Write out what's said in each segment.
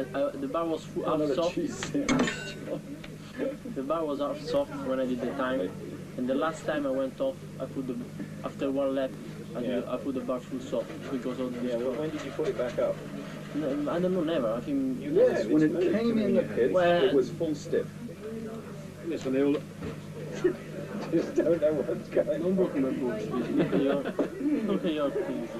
The bar was half soft. The bar was half soft when I did the time, and the last time I went off, after one lap, I put the bar full soft because of this. Well, when did you put it back up? No, I don't know, never. I think. Yes, when it came in the pits, it was full stiff. Yes, when they all. Just don't know what's going on. Don't broken my books, please. Look at your please.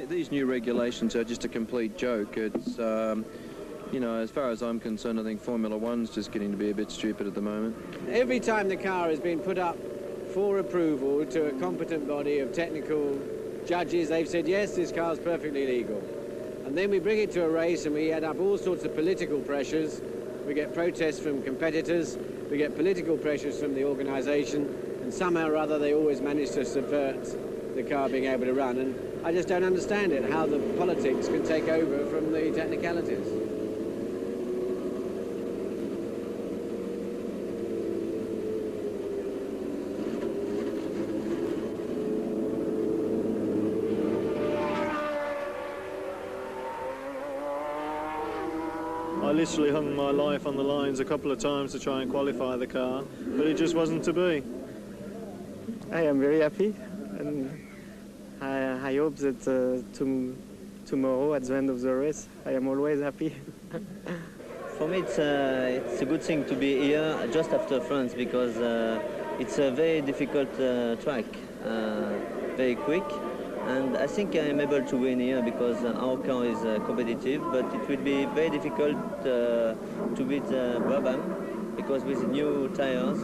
These new regulations are just a complete joke. It's, you know, as far as I'm concerned, I think Formula One's just getting to be a bit stupid at the moment. Every time the car has been put up for approval to a competent body of technical judges, they've said, yes, this car's perfectly legal. And then we bring it to a race and we add up all sorts of political pressures. We get protests from competitors, we get political pressures from the organisation, and somehow or other they always manage to subvert the car being able to run. And I just don't understand it, how the politics can take over from the technicalities. I literally hung my life on the lines a couple of times to try and qualify the car, but it just wasn't to be. I am very happy, and I hope that tomorrow, at the end of the race, I am always happy. For me, it's a good thing to be here just after France because it's a very difficult track, very quick, and I think I'm able to win here because our car is competitive, but it will be very difficult to beat Brabham because with new tires,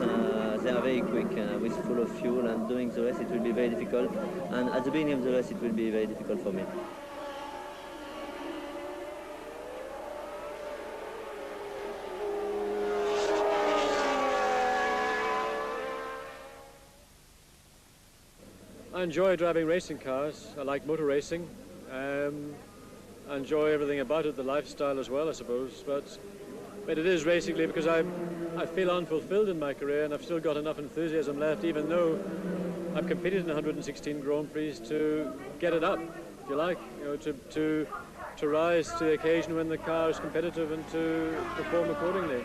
they are very quick, with full of fuel, and doing the race it will be very difficult, and at the beginning of the race it will be very difficult for me. I enjoy driving racing cars. I like motor racing. I enjoy everything about it, the lifestyle as well, I suppose. But it is basically because I feel unfulfilled in my career, and I've still got enough enthusiasm left, even though I've competed in 116 Grand Prix, to get it up, if you like, you know, to rise to the occasion when the car is competitive and to perform accordingly.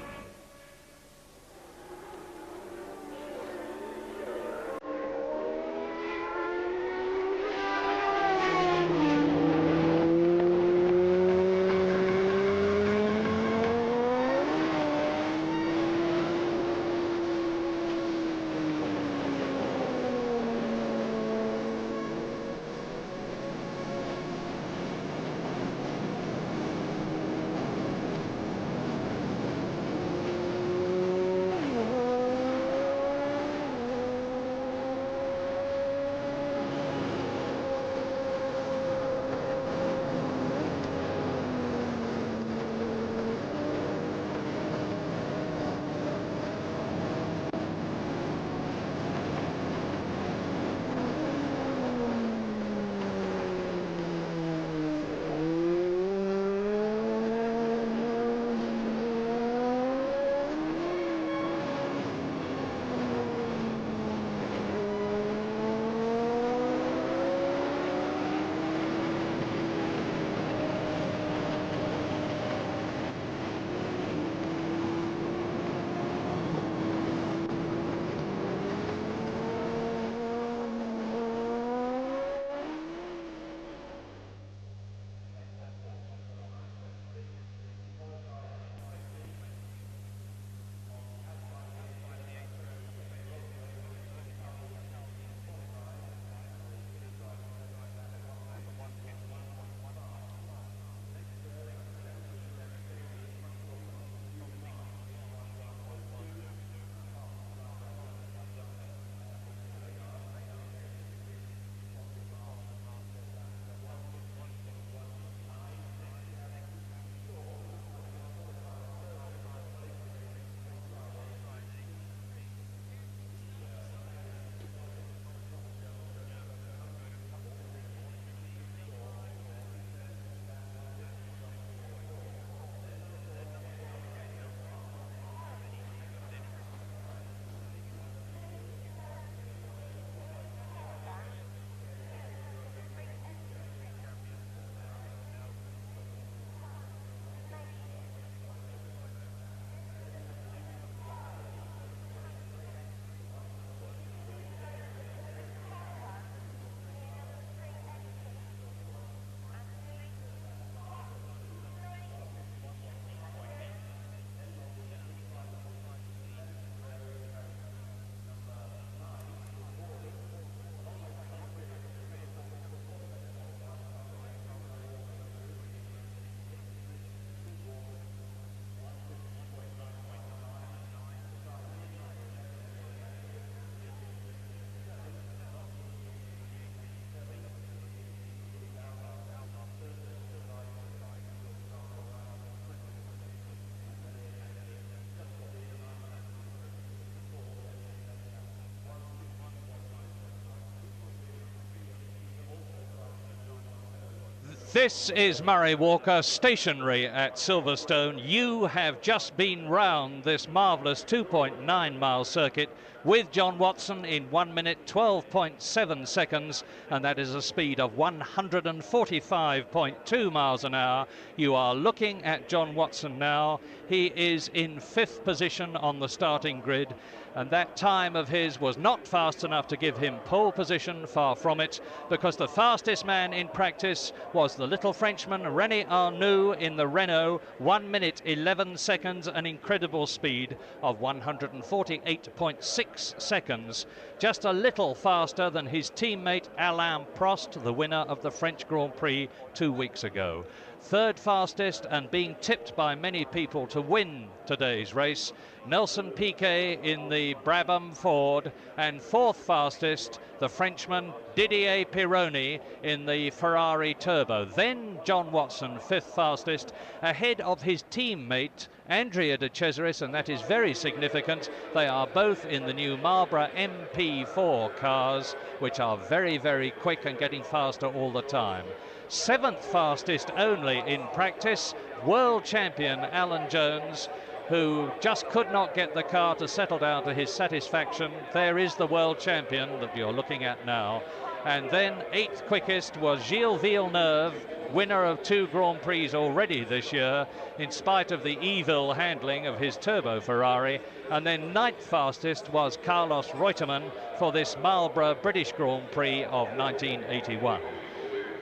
This is Murray Walker, stationary at Silverstone. You have just been round this marvellous 2.9 mile circuit with John Watson in 1 minute 12.7 seconds, and that is a speed of 145.2 miles an hour. You are looking at John Watson now. He is in 5th position on the starting grid, and that time of his was not fast enough to give him pole position, far from it, because the fastest man in practice was the little Frenchman René Arnoux in the Renault, 1 minute 11 seconds, an incredible speed of 148.6 seconds, just a little faster than his teammate Alain Prost, the winner of the French Grand Prix 2 weeks ago. 3rd fastest, and being tipped by many people to win today's race, Nelson Piquet in the Brabham Ford, and 4th fastest, the Frenchman Didier Pironi in the Ferrari Turbo. Then John Watson, 5th fastest, ahead of his teammate Andrea de Cesaris, and that is very significant. They are both in the new Marlboro MP4 cars, which are very, very quick and getting faster all the time. 7th fastest only in practice, world champion Alan Jones, who just could not get the car to settle down to his satisfaction. There is the world champion that you're looking at now. And then 8th quickest was Gilles Villeneuve, winner of 2 Grand Prix already this year, in spite of the evil handling of his turbo Ferrari. And then 9th fastest was Carlos Reutemann for this Marlboro British Grand Prix of 1981.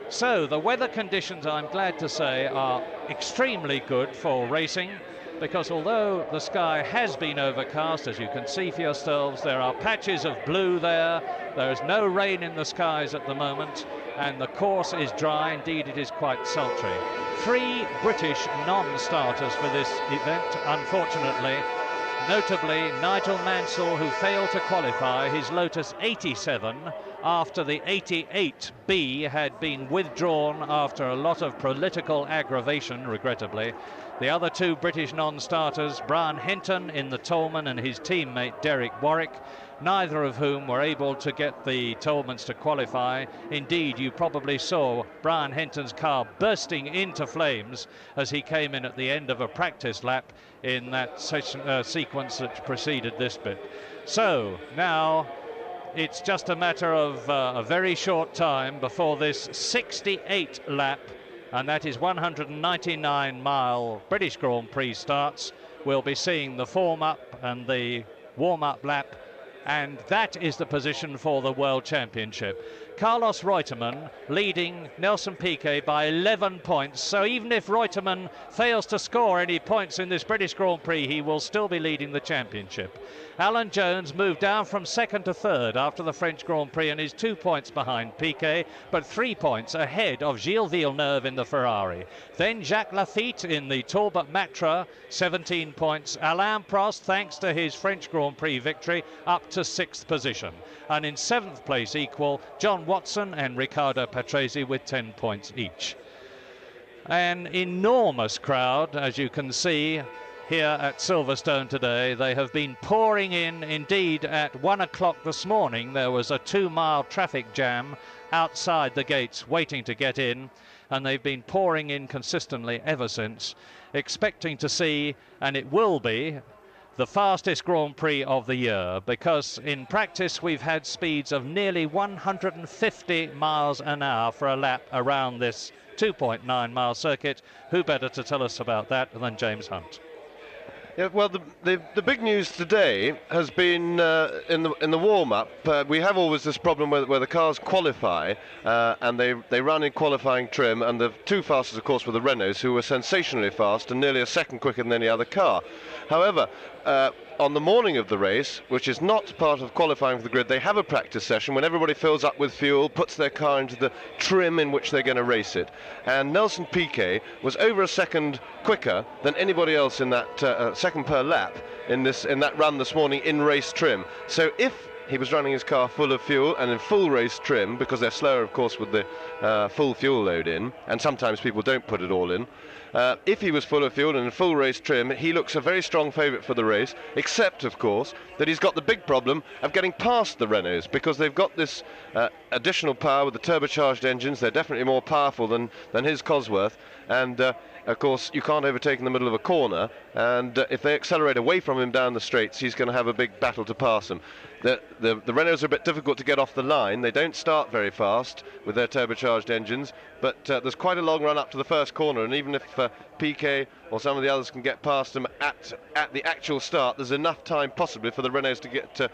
So the weather conditions, I'm glad to say, are extremely good for racing, because although the sky has been overcast, as you can see for yourselves, there are patches of blue there. There is no rain in the skies at the moment, and the course is dry. Indeed, it is quite sultry. 3 British non-starters for this event, unfortunately. Notably, Nigel Mansell, who failed to qualify his Lotus 87 after the 88B had been withdrawn after a lot of political aggravation, regrettably. The other 2 British non-starters, Brian Henton in the Tolman and his teammate Derek Warwick, neither of whom were able to get the Tolmans to qualify. Indeed, you probably saw Brian Henton's car bursting into flames as he came in at the end of a practice lap in that sequence that preceded this bit. So now it's just a matter of a very short time before this 68 lap, and that is 199-mile British Grand Prix starts. We'll be seeing the form-up and the warm-up lap, and that is the position for the World Championship. Carlos Reutemann leading Nelson Piquet by 11 points, so even if Reutemann fails to score any points in this British Grand Prix, he will still be leading the championship. Alan Jones moved down from 2nd to 3rd after the French Grand Prix and is 2 points behind Piquet, but 3 points ahead of Gilles Villeneuve in the Ferrari. Then Jacques Laffite in the Talbot Matra, 17 points. Alain Prost, thanks to his French Grand Prix victory, up to 6th position. And in 7th place equal, John Watson and Riccardo Patrese with 10 points each. An enormous crowd, as you can see here at Silverstone today. They have been pouring in. Indeed, at 1 o'clock this morning there was a 2-mile traffic jam outside the gates waiting to get in, and they've been pouring in consistently ever since, expecting to see, and it will be, the fastest Grand Prix of the year, because in practice we've had speeds of nearly 150 miles an hour for a lap around this 2.9 mile circuit. Who better to tell us about that than James Hunt? Yeah, well, the big news today has been in the warm-up. We have always this problem where the cars qualify and they run in qualifying trim, and the 2 fastest, of course, were the Renaults, who were sensationally fast and nearly a second quicker than any other car. However, on the morning of the race, which is not part of qualifying for the grid, they have a practice session when everybody fills up with fuel, puts their car into the trim in which they're going to race it. And Nelson Piquet was over a second quicker than anybody else in that second per lap in that run this morning in race trim. So if he was running his car full of fuel and in full race trim, because they're slower, of course, with the full fuel load in, and sometimes people don't put it all in. If he was full of fuel and in full race trim, he looks a very strong favourite for the race, except, of course, that he's got the big problem of getting past the Renaults, because they've got this additional power with the turbocharged engines. They're definitely more powerful than his Cosworth, and of course, you can't overtake in the middle of a corner, and if they accelerate away from him down the straights, he's going to have a big battle to pass them. The Renaults are a bit difficult to get off the line. They don't start very fast with their turbocharged engines, but there's quite a long run up to the first corner, and even if Piquet or some of the others can get past them at the actual start, there's enough time possibly for the Renaults to get to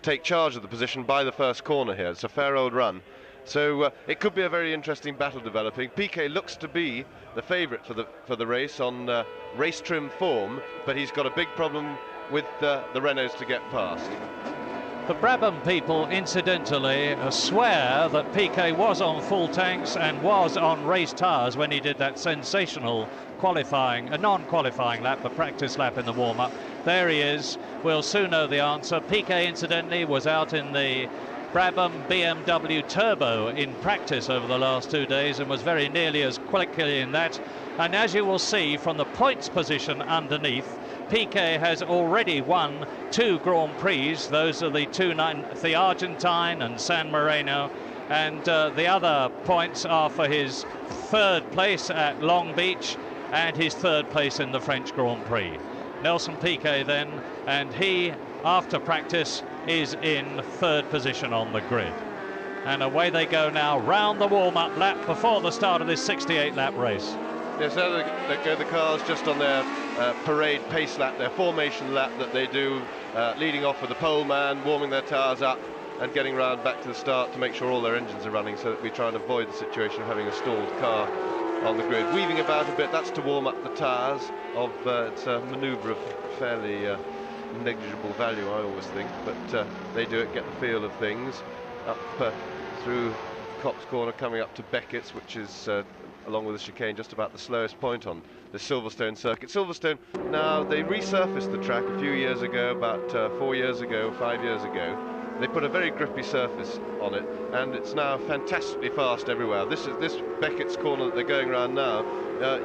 take charge of the position by the first corner here. It's a fair old run. So it could be a very interesting battle developing. Piquet looks to be the favourite for the race on race trim form, but he's got a big problem with the Renaults to get past. The Brabham people, incidentally, swear that Piquet was on full tanks and was on race tyres when he did that sensational qualifying, a non-qualifying lap, a practice lap in the warm-up. There he is. We'll soon know the answer. Piquet, incidentally, was out in the Brabham BMW Turbo in practice over the last 2 days and was very nearly as quickly in that. And as you will see from the points position underneath, Piquet has already won 2 Grand Prix. Those are the Argentine and San Marino, and the other points are for his 3rd place at Long Beach and his 3rd place in the French Grand Prix. Nelson Piquet then, and he, after practice, is in 3rd position on the grid. And away they go now, round the warm-up lap before the start of this 68-lap race. Yes, there they go, the cars just on their parade pace lap, their formation lap that they do, leading off with the pole man, warming their tyres up and getting round back to the start to make sure all their engines are running, so that we try and avoid the situation of having a stalled car on the grid. Weaving about a bit, that's to warm up the tyres. It's a manoeuvre of fairly negligible value, I always think, but they do it, get the feel of things. Up through Cox Corner, coming up to Beckett's, which is along with the chicane just about the slowest point on the Silverstone circuit. Silverstone, now they resurfaced the track a few years ago, about 4 years ago, 5 years ago. They put a very grippy surface on it, and it's now fantastically fast everywhere. This Beckett's corner that they're going around now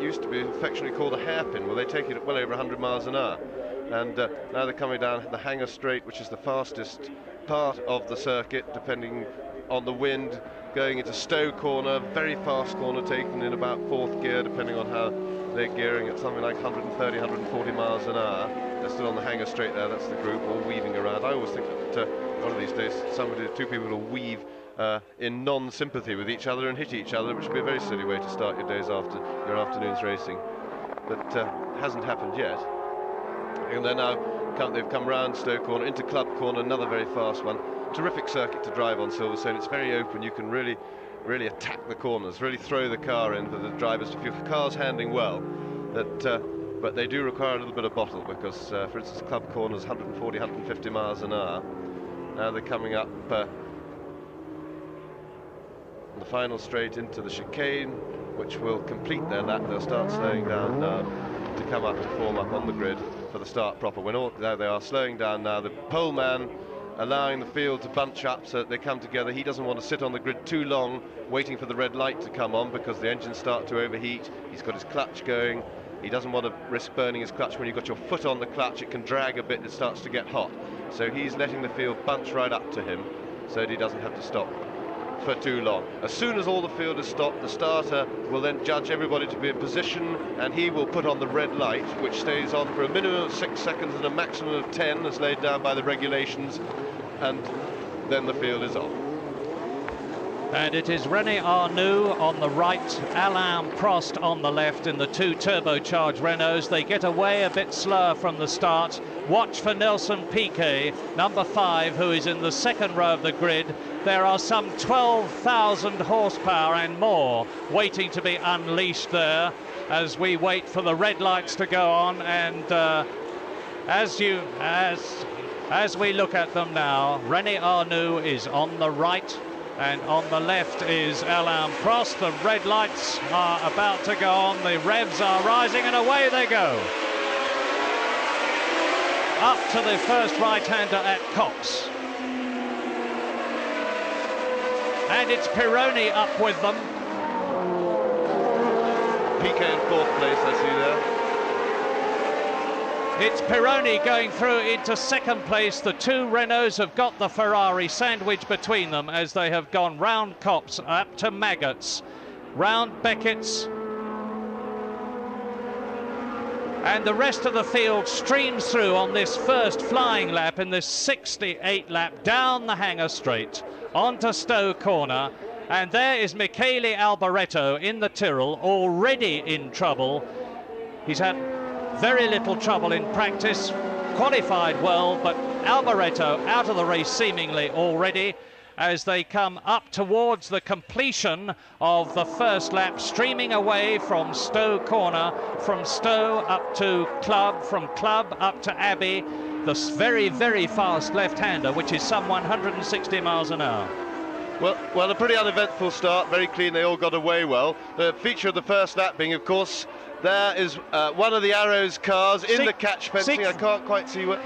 used to be affectionately called a hairpin. Well, they take it at well over 100 miles an hour. And now they're coming down the Hanger Straight, which is the fastest part of the circuit, depending on the wind, going into Stowe Corner, very fast corner, taken in about 4th gear, depending on how they're gearing at something like 130, 140 miles an hour. They're still on the Hanger Straight there, that's the group, all weaving around. I always think that one of these days, two people will weave in non-sympathy with each other and hit each other, which would be a very silly way to start your days after your afternoon's racing. But it hasn't happened yet. And they've come round Stowe Corner into Club Corner, another very fast one. Terrific circuit to drive on Silverstone. It's very open. You can really attack the corners, really throw the car in for the drivers. If your car's handling well, but they do require a little bit of bottle, because, for instance, Club Corner's 140, 150 miles an hour. Now they're coming up the final straight into the chicane, which will complete their lap. They'll start slowing down now to come up to form up on the grid for the start proper. There they are slowing down now. The pole man allowing the field to bunch up so that they come together. He doesn't want to sit on the grid too long waiting for the red light to come on, because the engines start to overheat. He's got his clutch going. He doesn't want to risk burning his clutch. When you've got your foot on the clutch, it can drag a bit, it starts to get hot. So he's letting the field bunch right up to him so that he doesn't have to stop for too long. As soon as all the field is stopped, the starter will then judge everybody to be in position, and he will put on the red light, which stays on for a minimum of 6 seconds and a maximum of 10 as laid down by the regulations, and then the field is off. And it is René Arnoux on the right, Alain Prost on the left in the 2 turbocharged Renaults. They get away a bit slower from the start. Watch for Nelson Piquet, number 5, who is in the 2nd row of the grid. There are some 12,000 horsepower and more waiting to be unleashed there as we wait for the red lights to go on. And as we look at them now, René Arnoux is on the right, and on the left is Alain Prost. The red lights are about to go on, the revs are rising, and away they go. Up to the first right-hander at Cox. and it's Pironi up with them. Piquet in 4th place, I see there. It's Pironi going through into 2nd place. The 2 Renaults have got the Ferrari sandwiched between them as they have gone round Copse, up to Maggots, round Beckett's, and the rest of the field streams through on this first flying lap in this 68 lap down the Hanger Straight onto Stowe Corner. And there is Michele Alboreto in the Tyrrell, already in trouble. He's had very little trouble in practice, qualified well, but Alboreto out of the race seemingly already as they come up towards the completion of the first lap, streaming away from Stowe Corner, from Stowe up to Club, from Club up to Abbey, the very, very fast left-hander, which is some 160 miles an hour. Well, a pretty uneventful start, very clean, they all got away well. The feature of the first lap being, of course, there is one of the Arrows cars in the catch fencing. I can't quite see what...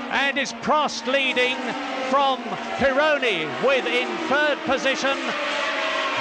And is Prost leading from Pironi with in 3rd position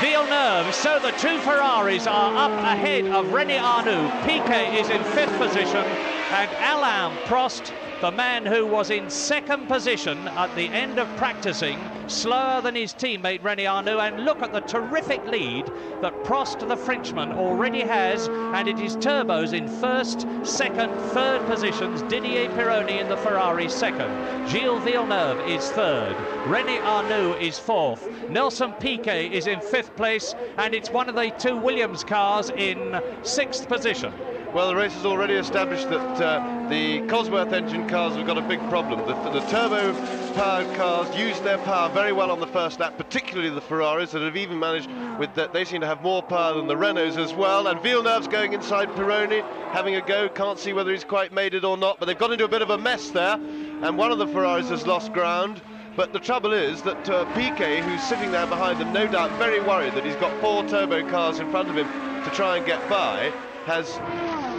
Villeneuve. So the 2 Ferraris are up ahead of René Arnoux. Piquet is in 5th position, and Alain Prost, the man who was in 2nd position at the end of practicing, slower than his teammate René Arnoux. And look at the terrific lead that Prost, the Frenchman, already has, and it is turbos in 1st, 2nd, 3rd positions. Didier Pironi in the Ferrari 2nd, Gilles Villeneuve is 3rd, René Arnoux is 4th, Nelson Piquet is in 5th place, and it's one of the 2 Williams cars in 6th position. Well, the race has already established that the Cosworth engine cars have got a big problem. The turbo-powered cars used their power very well on the first lap, particularly the Ferraris that have even managed with that. They seem to have more power than the Renaults as well. And Villeneuve's going inside Pironi, having a go. Can't see whether he's quite made it or not, but they've got into a bit of a mess there. And one of the Ferraris has lost ground. But the trouble is that Piquet, who's sitting there behind them, no doubt very worried that he's got 4 turbo cars in front of him to try and get by, has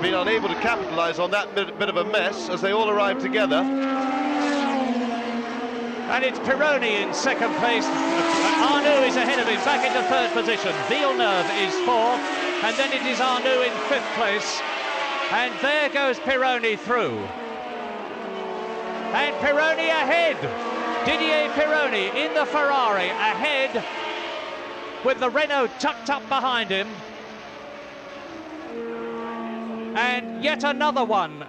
been unable to capitalise on that bit of a mess as they all arrive together. And it's Pironi in 2nd place. Arnoux is ahead of him, back into 3rd position. Villeneuve is 4th, and then it is Arnoux in 5th place. And there goes Pironi through. And Pironi ahead. Didier Pironi in the Ferrari ahead, with the Renault tucked up behind him. And yet another one.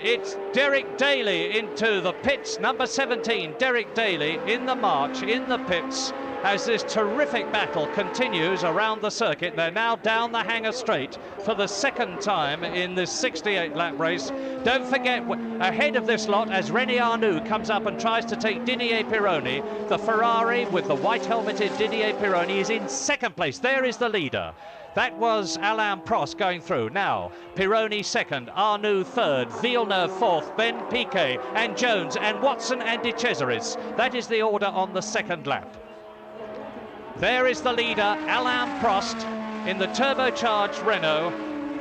It's Derek Daly into the pits, number 17, Derek Daly in the march, in the pits, as this terrific battle continues around the circuit. They're now down the Hanger Straight for the 2nd time in this 68 lap race. Don't forget, ahead of this lot, as René Arnoux comes up and tries to take Didier Pironi, the Ferrari with the white helmeted Didier Pironi is in 2nd place. There is the leader. That was Alain Prost going through. Now, Pironi 2nd, Arnoux 3rd, Villeneuve 4th, then Piquet and Jones and Watson and De Cesaris. That is the order on the 2nd lap. There is the leader, Alain Prost, in the turbocharged Renault,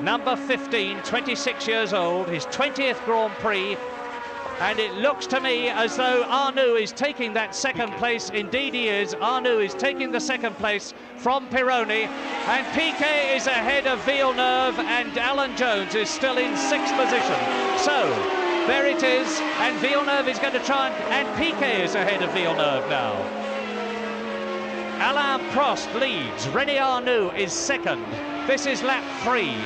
number 15, 26 years old, his 20th Grand Prix. And it looks to me as though Arnoux is taking that 2nd place. Indeed he is. Arnoux is taking the 2nd place from Pironi. And Piquet is ahead of Villeneuve, and Alan Jones is still in 6th position. So, there it is. And Villeneuve is going to try and Piquet is ahead of Villeneuve now. Alain Prost leads. René Arnoux is 2nd. This is lap 3.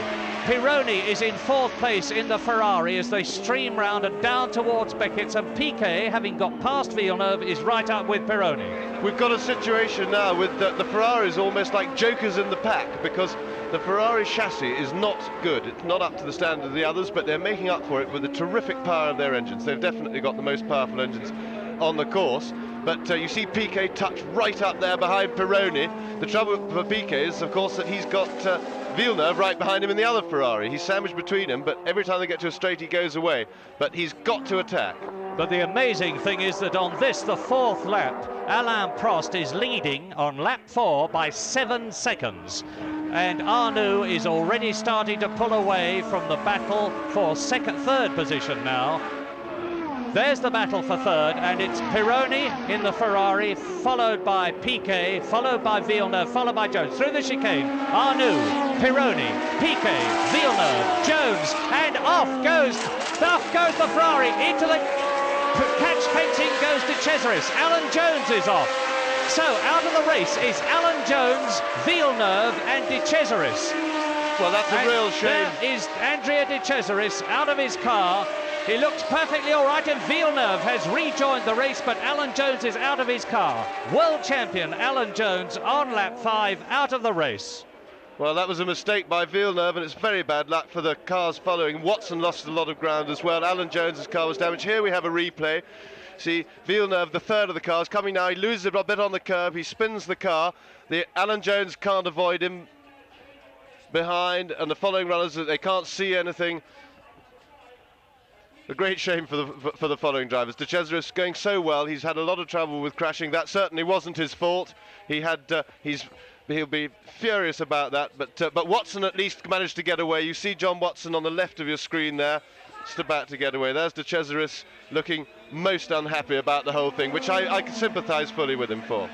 Pironi is in 4th place in the Ferrari as they stream round and down towards Beckett's, and Piquet, having got past Villeneuve, is right up with Pironi. We've got a situation now with the Ferraris almost like jokers in the pack, because the Ferrari chassis is not good. It's not up to the standard of the others, but they're making up for it with the terrific power of their engines. They've definitely got the most powerful engines on the course. But you see Piquet tucked right up there behind Pironi. The trouble for Piquet is, of course, that he's got Villeneuve right behind him in the other Ferrari. He's sandwiched between them, but every time they get to a straight, he goes away. But he's got to attack. But the amazing thing is that on this, the 4th lap, Alain Prost is leading on lap 4 by 7 seconds. And Arnoux is already starting to pull away from the battle for 3rd position now. There's the battle for third, and it's Pironi in the Ferrari, followed by Piquet, followed by Villeneuve, followed by Jones. Through the chicane, Arnoux, Pironi, Piquet, Villeneuve, Jones, and off goes the Ferrari. Into the catch fencing goes De Cesaris. Alan Jones is off. So out of the race is Alan Jones, Villeneuve, and De Cesaris. Well, that's a real shame. There is Andrea De Cesaris out of his car. He looks perfectly all right, and Villeneuve has rejoined the race, but Alan Jones is out of his car. World champion Alan Jones on lap 5, out of the race. Well, that was a mistake by Villeneuve, and it's very bad luck for the cars following. Watson lost a lot of ground as well. Alan Jones's car was damaged. Here we have a replay. See, Villeneuve, the third of the cars, coming now. He loses a bit on the curb. He spins the car. Alan Jones can't avoid him behind, and the following runners, they can't see anything. A great shame for the following drivers. De Cesaris going so well. He's had a lot of trouble with crashing. That certainly wasn't his fault. He'll be furious about that. But Watson at least managed to get away. You see John Watson on the left of your screen there, just about to get away. There's De Cesaris looking most unhappy about the whole thing, which I can sympathise fully with him for.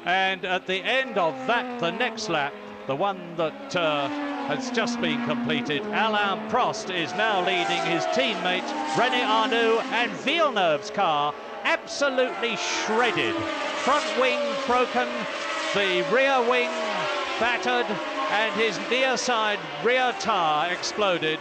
And at the end of that, the next lap, the one that has just been completed, Alain Prost is now leading his teammate René Arnoux, and Villeneuve's car absolutely shredded. Front wing broken, the rear wing battered, and his near side rear tyre exploded.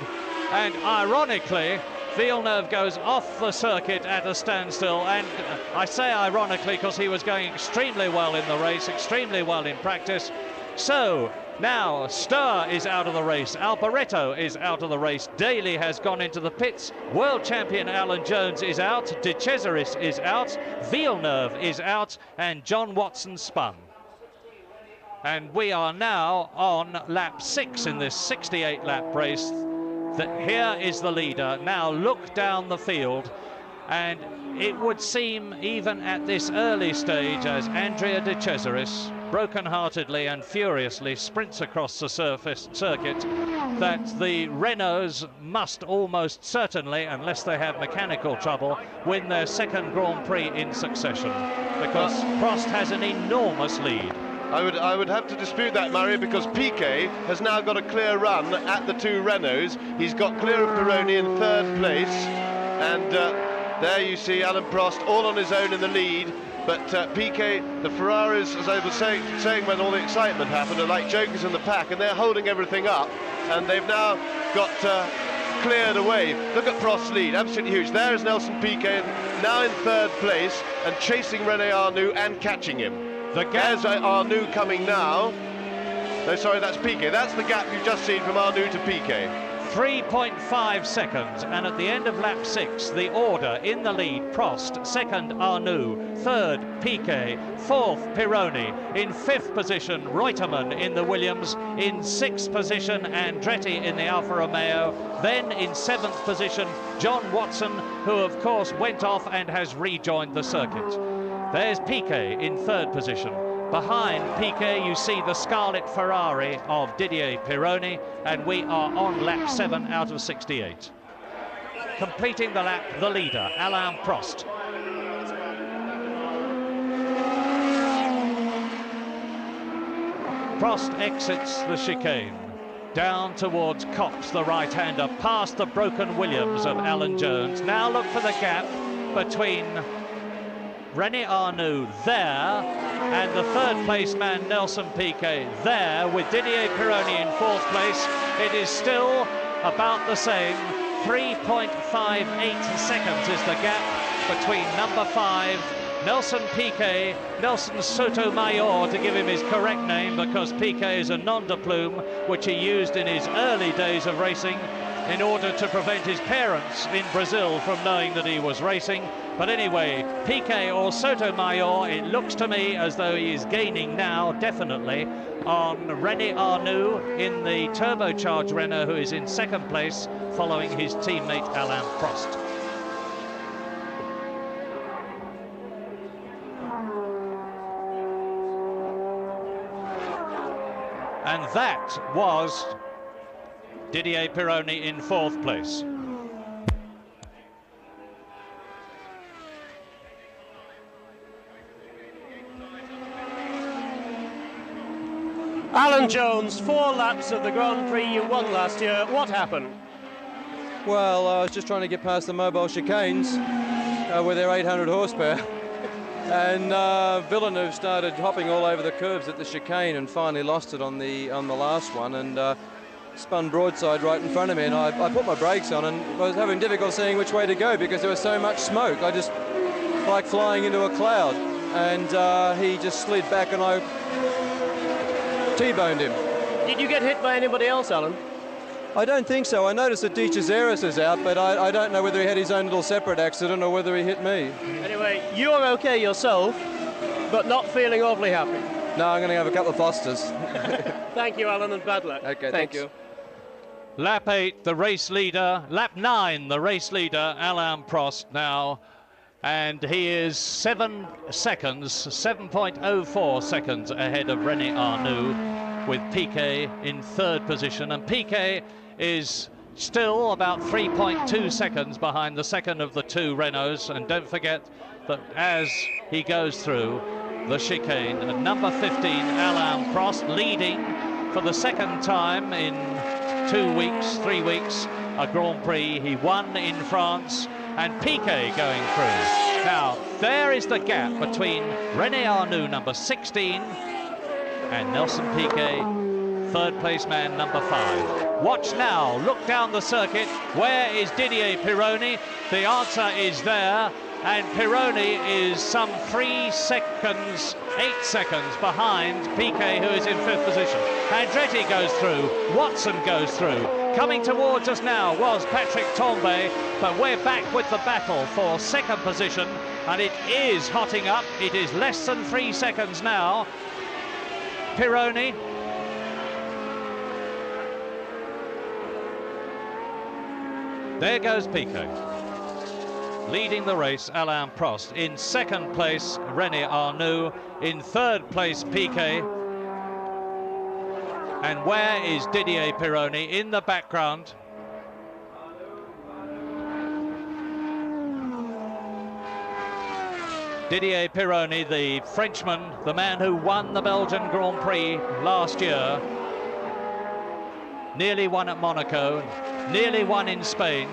And ironically, Villeneuve goes off the circuit at a standstill, and I say ironically because he was going extremely well in the race, extremely well in practice. So now Sturr is out of the race, Alboreto is out of the race, Daly has gone into the pits, world champion Alan Jones is out, De Cesaris is out, Villeneuve is out, and John Watson spun. And we are now on lap 6 in this 68 lap race. Here is the leader. Now look down the field, and it would seem even at this early stage as Andrea De Cesaris broken-heartedly and furiously sprints across the circuit that the Renaults must almost certainly, unless they have mechanical trouble, win their second Grand Prix in succession, because Prost has an enormous lead. I would have to dispute that, Mario, because Piquet has now got a clear run at the two Renaults. He's got clear of Pironi in third place, and there you see Alain Prost all on his own in the lead. But Piquet, the Ferraris, as I was saying when all the excitement happened, are like jokers in the pack, and they're holding everything up, and they've now got cleared away. Look at Prost's lead, absolutely huge. There is Nelson Piquet, now in third place, and chasing René Arnoux and catching him. There's Arnoux coming now. No, sorry, that's Piquet. That's the gap you've just seen from Arnoux to Piquet. 3.5 seconds, and at the end of lap 6, the order in the lead: Prost, second Arnoux, third Piquet, fourth Pironi, in fifth position Reutemann in the Williams, in sixth position Andretti in the Alfa Romeo, then in seventh position John Watson, who of course went off and has rejoined the circuit. There's Piquet in third position. Behind Piquet, you see the Scarlet Ferrari of Didier Pironi, and we are on lap 7 out of 68. Completing the lap, the leader, Alain Prost. Prost exits the chicane, down towards Cox, the right-hander, past the broken Williams of Alan Jones. Now look for the gap between René Arnoux there and the third place man Nelson Piquet there, with Didier Pironi in fourth place. It is still about the same. 3.58 seconds is the gap between number 5 Nelson Piquet, Nelson Sotomayor to give him his correct name, because Piquet is a nom de plume which he used in his early days of racing in order to prevent his parents in Brazil from knowing that he was racing. But anyway, Piquet or Sotomayor, it looks to me as though he is gaining now, definitely, on René Arnoux in the turbocharged Renault, who is in second place, following his teammate Alain Prost. And that was Didier Pironi in fourth place. Alan Jones, 4 laps of the Grand Prix you won last year. What happened? Well, I was just trying to get past the mobile chicanes with their 800 horsepower. And Villeneuve started hopping all over the curves at the chicane and finally lost it on the last one and spun broadside right in front of me. And I put my brakes on and was having difficulty seeing which way to go because there was so much smoke. I just like flying into a cloud. And he just slid back and I T-boned him. Did you get hit by anybody else, Alan? I don't think so. I noticed that De Cesaris is out, but I don't know whether he had his own little separate accident or whether he hit me. Anyway, you're okay yourself, but not feeling awfully happy. No, I'm going to have a couple of Fosters. Thank you, Alan, and bad luck. Okay, Thanks. thank you. Lap 8, the race leader. Lap 9, the race leader, Alain Prost now. And he is 7.04 seconds ahead of René Arnoux, with Piquet in 3rd position. And Piquet is still about 3.2 seconds behind the second of the 2 Renaults. And don't forget that as he goes through the chicane, number 15, Alain Prost, leading for the 2nd time in 3 weeks, a Grand Prix. He won in France, and Piquet going through. Now, there is the gap between René Arnoux, number 16, and Nelson Piquet, 3rd place man, number 5. Watch now, look down the circuit. Where is Didier Pironi? The answer is there, and Pironi is some 8 seconds behind Piquet, who is in 5th position. Andretti goes through, Watson goes through. Coming towards us now was Patrick Tambay, but we're back with the battle for 2nd position, and it is hotting up. It is less than 3 seconds now. Pironi. There goes Piquet. Leading the race, Alain Prost. In 2nd place, René Arnoux. In 3rd place, Piquet. And where is Didier Pironi? In the background. Didier Pironi, the Frenchman, the man who won the Belgian Grand Prix last year. Nearly won at Monaco, nearly won in Spain.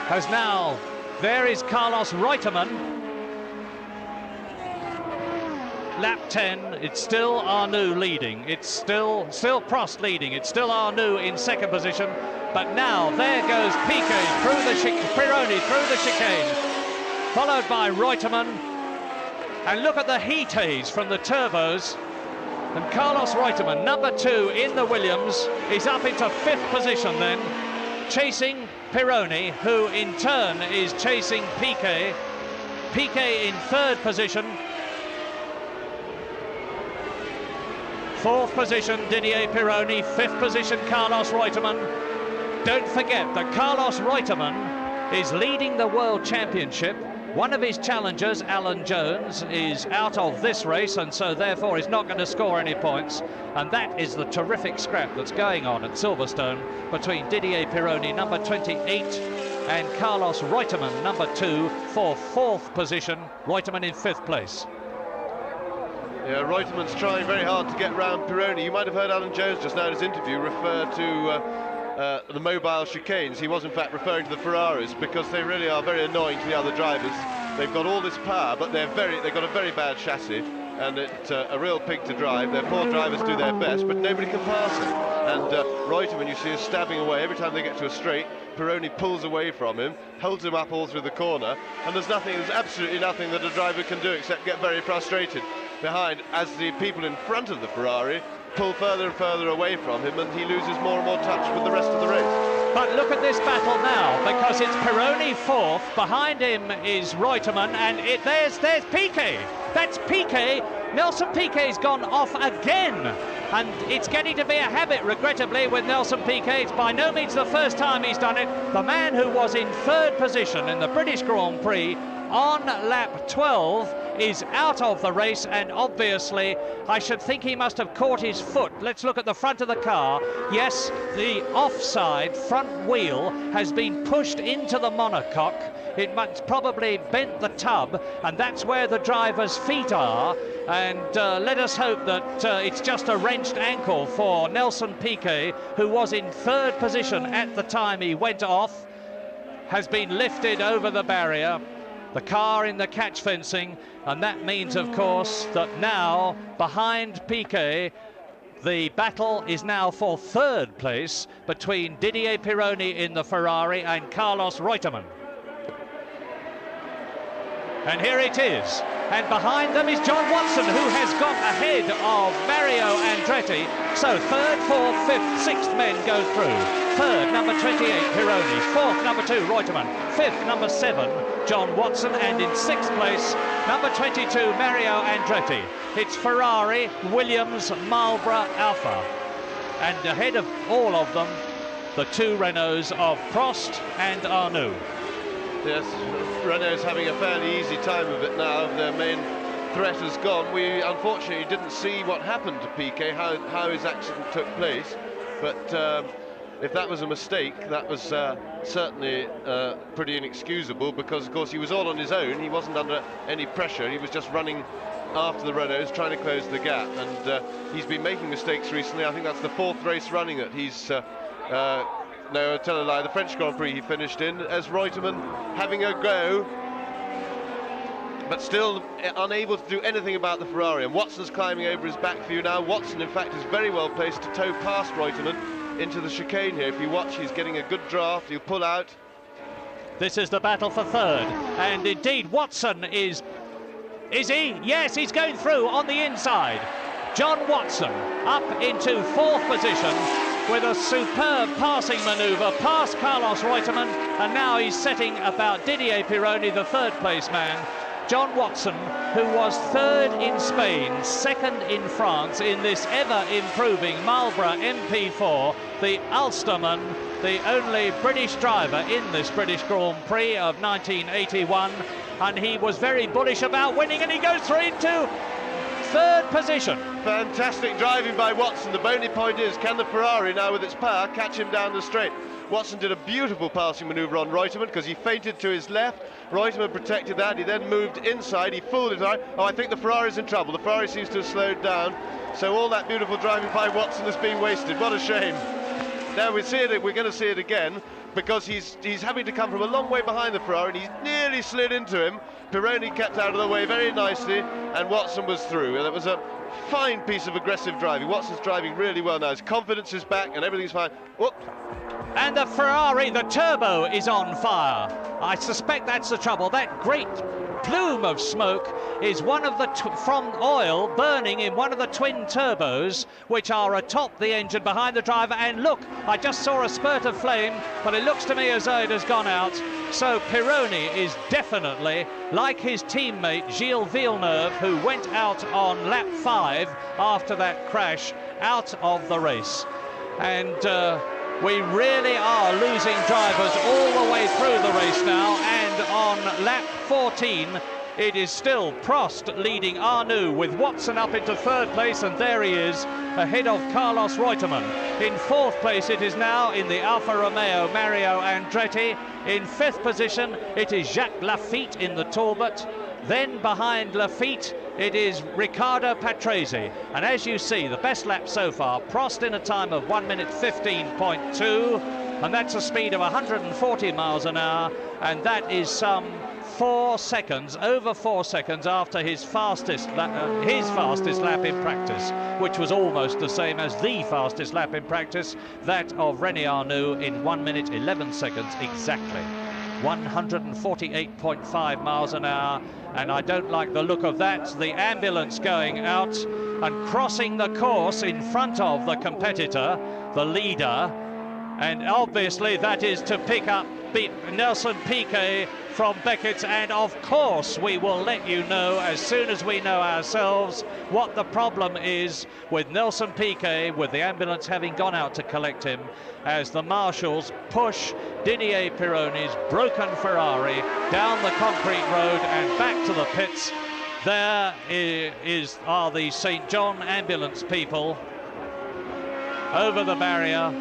Has now, there is Carlos Reutemann. Lap 10, it's still Arnoux leading. It's still Prost leading. It's still Arnoux in 2nd position. But now, there goes Piquet through the Pironi through the chicane, followed by Reutemann. And look at the heat haze from the turbos. And Carlos Reutemann, number 2 in the Williams, is up into 5th position then, chasing Pironi, who in turn is chasing Piquet. Piquet in 3rd position. 4th position, Didier Pironi. 5th position, Carlos Reutemann. Don't forget that Carlos Reutemann is leading the World Championship. One of his challengers, Alan Jones, is out of this race and so therefore is not going to score any points. And that is the terrific scrap that's going on at Silverstone between Didier Pironi, number 28, and Carlos Reutemann, number 2, for 4th position. Reutemann in 5th place. Yeah, Reutemann's trying very hard to get round Pironi. You might have heard Alan Jones just now in his interview refer to the mobile chicanes. He was in fact referring to the Ferraris because they really are very annoying to the other drivers. They've got all this power, but they've got a very bad chassis, and it's a real pig to drive. Their poor drivers do their best, but nobody can pass him. And Reutemann, you see, is stabbing away every time they get to a straight. Pironi pulls away from him, holds him up all through the corner, and there's absolutely nothing that a driver can do except get very frustrated behind as the people in front of the Ferrari pull further and further away from him, and he loses more and more touch with the rest of the race. But look at this battle now, because it's Pironi 4th, behind him is Reutemann, and there's Piquet. That's Piquet. Nelson Piquet's gone off again, and it's getting to be a habit, regrettably, with Nelson Piquet. It's by no means the first time he's done it. The man who was in 3rd position in the British Grand Prix on lap 12 is out of the race, and obviously I should think he must have caught his foot. Let's look at the front of the car. Yes, the offside front wheel has been pushed into the monocoque. It must probably bent the tub, and that's where the driver's feet are. And let us hope that it's just a wrenched ankle for Nelson Piquet, who was in third position at the time he went off, has been lifted over the barrier, the car in the catch fencing, and that means, of course, that now, behind Piquet, the battle is now for third place between Didier Pironi in the Ferrari and Carlos Reutemann. And here it is. And behind them is John Watson, who has got ahead of Mario Andretti. So third, fourth, fifth, sixth men go through. Third, number 28, Pironi. Fourth, number 2, Reutemann. Fifth, number 7, John Watson. And in sixth place, number 22, Mario Andretti. It's Ferrari, Williams, Marlboro, Alfa. And ahead of all of them, the 2 Renaults of Prost and Arnoux. Yes, Renault's having a fairly easy time of it now. Their main threat has gone. We unfortunately didn't see what happened to Piquet, how his accident took place. But if that was a mistake, that was certainly pretty inexcusable, because, of course, he was all on his own. He wasn't under any pressure. He was just running after the Renaults, trying to close the gap. And he's been making mistakes recently. I think that's the 4th race running that he's... No, I tell a lie, the French Grand Prix he finished in, as Reutemann having a go, but still unable to do anything about the Ferrari. And Watson's climbing over his back view now. Watson, in fact, is very well placed to tow past Reutemann into the chicane here. If you watch, he's getting a good draft. He'll pull out. This is the battle for third. And indeed, Watson is he? Yes, he's going through on the inside. John Watson up into 4th position, with a superb passing manoeuvre past Carlos Reutemann, and now he's setting about Didier Pironi, the 3rd place man. John Watson, who was 3rd in Spain, 2nd in France in this ever-improving Marlboro MP4, the Ulsterman, the only British driver in this British Grand Prix of 1981, and he was very bullish about winning, and he goes through into 3rd position. Fantastic driving by Watson. The bony point is, can the Ferrari now with its power catch him down the straight? Watson did a beautiful passing manoeuvre on Reutemann, because he feinted to his left. Reutemann protected that. He then moved inside. He fooled it out. Oh, I think the Ferrari's in trouble. The Ferrari seems to have slowed down. So all that beautiful driving by Watson has been wasted. What a shame. Now we're going to see it again, because he's having to come from a long way behind the Ferrari, and he's nearly slid into him. Pironi kept out of the way very nicely, and Watson was through. And it was a fine piece of aggressive driving. Watson's driving really well now. His confidence is back, and everything's fine. Whoop. And the Ferrari, the turbo, is on fire. I suspect that's the trouble. That great plume of smoke is one of the from oil burning in one of the twin turbos, which are atop the engine behind the driver. And look, I just saw a spurt of flame, but it looks to me as though it has gone out. So Pironi is definitely, like his teammate Gilles Villeneuve, who went out on lap 5 after that crash, out of the race. And we really are losing drivers all the way through the race now, and on lap 14 it is still Prost leading Arnoux, with Watson up into 3rd place, and there he is ahead of Carlos Reutemann. In 4th place it is now in the Alfa Romeo Mario Andretti. In 5th position it is Jacques Laffite in the Talbot. Then behind Laffite it is Riccardo Patrese, and as you see, the best lap so far, Prost in a time of 1 minute 15.2, and that's a speed of 140 miles an hour, and that is some 4 seconds, over 4 seconds after his fastest lap in practice, which was almost the same as the fastest lap in practice, that of René Arnoux, in 1 minute 11 seconds exactly. 148.5 miles an hour, and I don't like the look of that. The ambulance going out and crossing the course in front of the competitor, the leader, and obviously that is to pick up Nelson Piquet from Beckett, and of course we will let you know as soon as we know ourselves what the problem is with Nelson Piquet, with the ambulance having gone out to collect him, as the marshals push Didier Pironi's broken Ferrari down the concrete road and back to the pits. There are the St. John ambulance people over the barrier.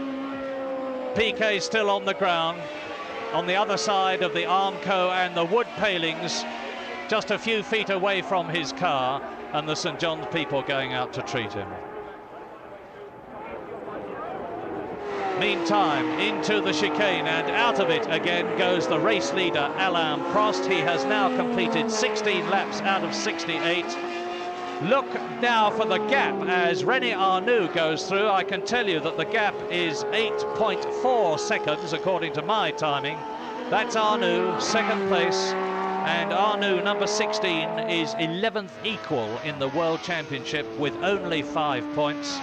Piquet still on the ground, on the other side of the Armco and the wood palings, just a few feet away from his car. and the St John's people going out to treat him. Meantime, into the chicane, and out of it again goes the race leader, Alain Prost. He has now completed 16 laps out of 68. Look now for the gap as René Arnoux goes through. I can tell you that the gap is 8.4 seconds according to my timing. That's Arnoux, second place, and Arnoux, number 16, is 11th equal in the World Championship with only 5 points.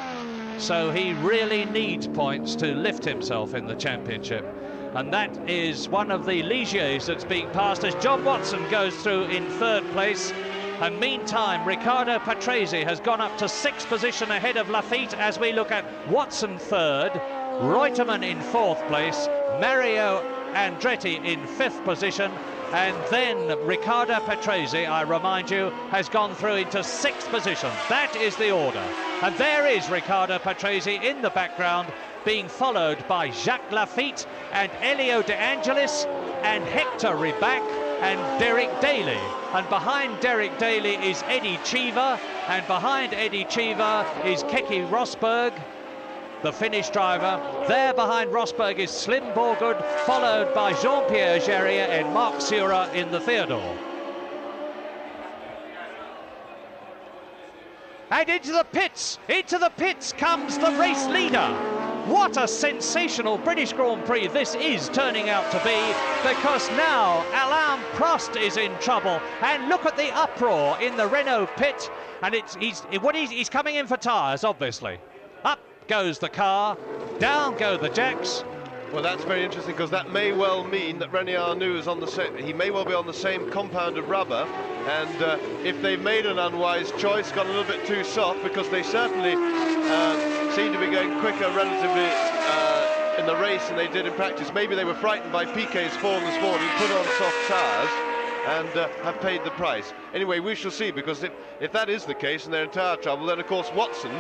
So he really needs points to lift himself in the championship. And that is one of the Ligiers that's being passed as John Watson goes through in third place. And meantime, Riccardo Patrese has gone up to 6th position ahead of Laffite as we look at Watson third, Reutemann in 4th place, Mario Andretti in 5th position, and then Riccardo Patrese, I remind you, has gone through into 6th position. That is the order. And there is Riccardo Patrese in the background, being followed by Jacques Laffite and Elio De Angelis and Hector Rybak and Derek Daly. And behind Derek Daly is Eddie Cheever, and behind Eddie Cheever is Keke Rosberg, the Finnish driver. There behind Rosberg is Slim Borgud, followed by Jean-Pierre Jarier and Marc Surer in the Theodore. And into the pits comes the race leader. What a sensational British Grand Prix this is turning out to be, because now Alain Prost is in trouble. And look at the uproar in the Renault pit, and he's coming in for tyres, obviously. Up goes the car, down go the jacks. Well, that's very interesting, because that may well mean that René Arnoux is on the same. He may well be on the same compounded rubber, and if they've made an unwise choice, got a little bit too soft, because they certainly seem to be going quicker relatively in the race than they did in practice. Maybe they were frightened by Piquet's form this morning, put on soft tyres, and have paid the price. Anyway, we shall see, because if that is the case and they're in tyre trouble, then of course Watson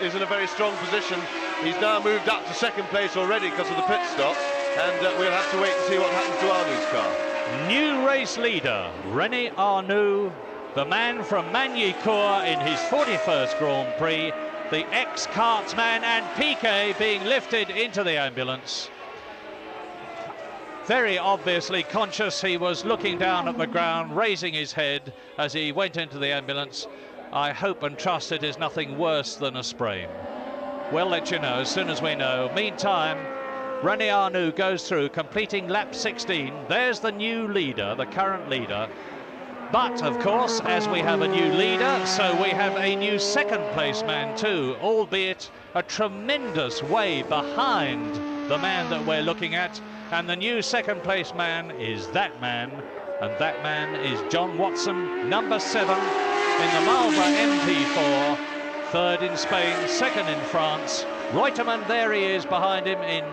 is in a very strong position. He's now moved up to 2nd place already because of the pit stop, and we'll have to wait and see what happens to Arnoux's car. New race leader, René Arnoux, the man from Magny-Cours in his 41st Grand Prix, the ex-kartsman, and Piquet being lifted into the ambulance. Very obviously conscious, he was looking down at the ground, raising his head as he went into the ambulance. I hope and trust it is nothing worse than a sprain. We'll let you know as soon as we know. Meantime, René Arnoux goes through, completing lap 16. There's the new leader, the current leader. But, of course, as we have a new leader, so we have a new 2nd place man too, albeit a tremendous way behind the man that we're looking at. And the new 2nd place man is that man, and that man is John Watson, number 7 in the Marlboro MP4, 3rd in Spain, 2nd in France. Reutemann, there he is behind him in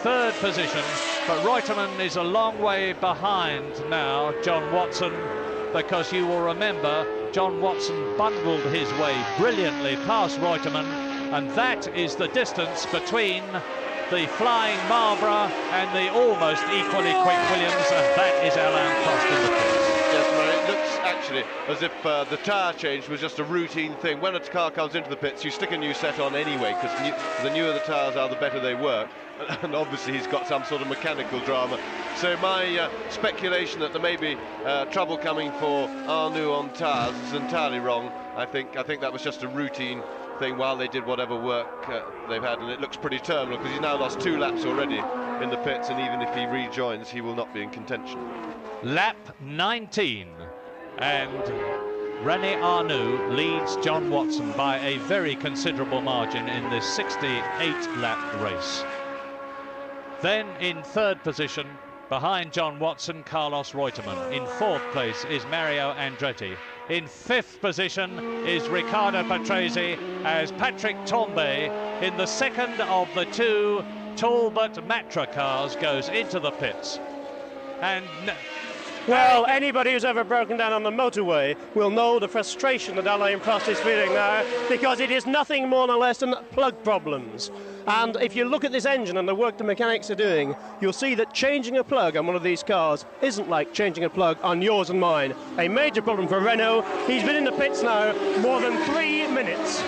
3rd position, but Reutemann is a long way behind now John Watson, because you will remember John Watson bundled his way brilliantly past Reutemann, and that is the distance between the flying Marlboro and the almost equally quick Williams, and that is Alain Prost in the pits. Yes, well, it looks actually as if the tyre change was just a routine thing. When a car comes into the pits, you stick a new set on anyway, because the newer the tyres are, the better they work. And obviously he's got some sort of mechanical drama. So my speculation that there may be trouble coming for Arnoux on tyres is entirely wrong. I think that was just a routine thing while they did whatever work they've had, and it looks pretty terminal, because he's now lost 2 laps already in the pits, and even if he rejoins, he will not be in contention. Lap 19, and René Arnoux leads John Watson by a very considerable margin in this 68-lap race. Then in 3rd position, behind John Watson, Carlos Reutemann. In 4th place is Mario Andretti. In 5th position is Riccardo Patrese, as Patrick Tambay, in the 2nd of the 2 Talbot Matra cars, goes into the pits. And well, anybody who's ever broken down on the motorway will know the frustration that Alain Prost is feeling now, because it is nothing more nor less than plug problems. And if you look at this engine and the work the mechanics are doing, you'll see that changing a plug on one of these cars isn't like changing a plug on yours and mine. A major problem for Renault. He's been in the pits now more than 3 minutes.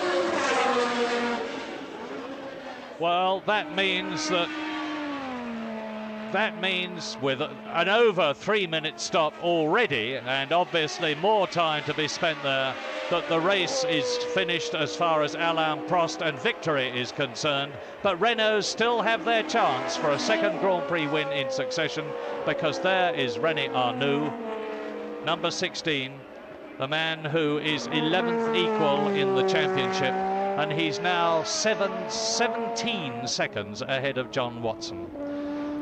Well, that means with an over 3 minute stop already, and obviously more time to be spent there, that the race is finished as far as Alain Prost and victory is concerned. But Renault still have their chance for a second Grand Prix win in succession, because there is René Arnoux, number 16, the man who is 11th equal in the championship, and he's now 17 seconds ahead of John Watson.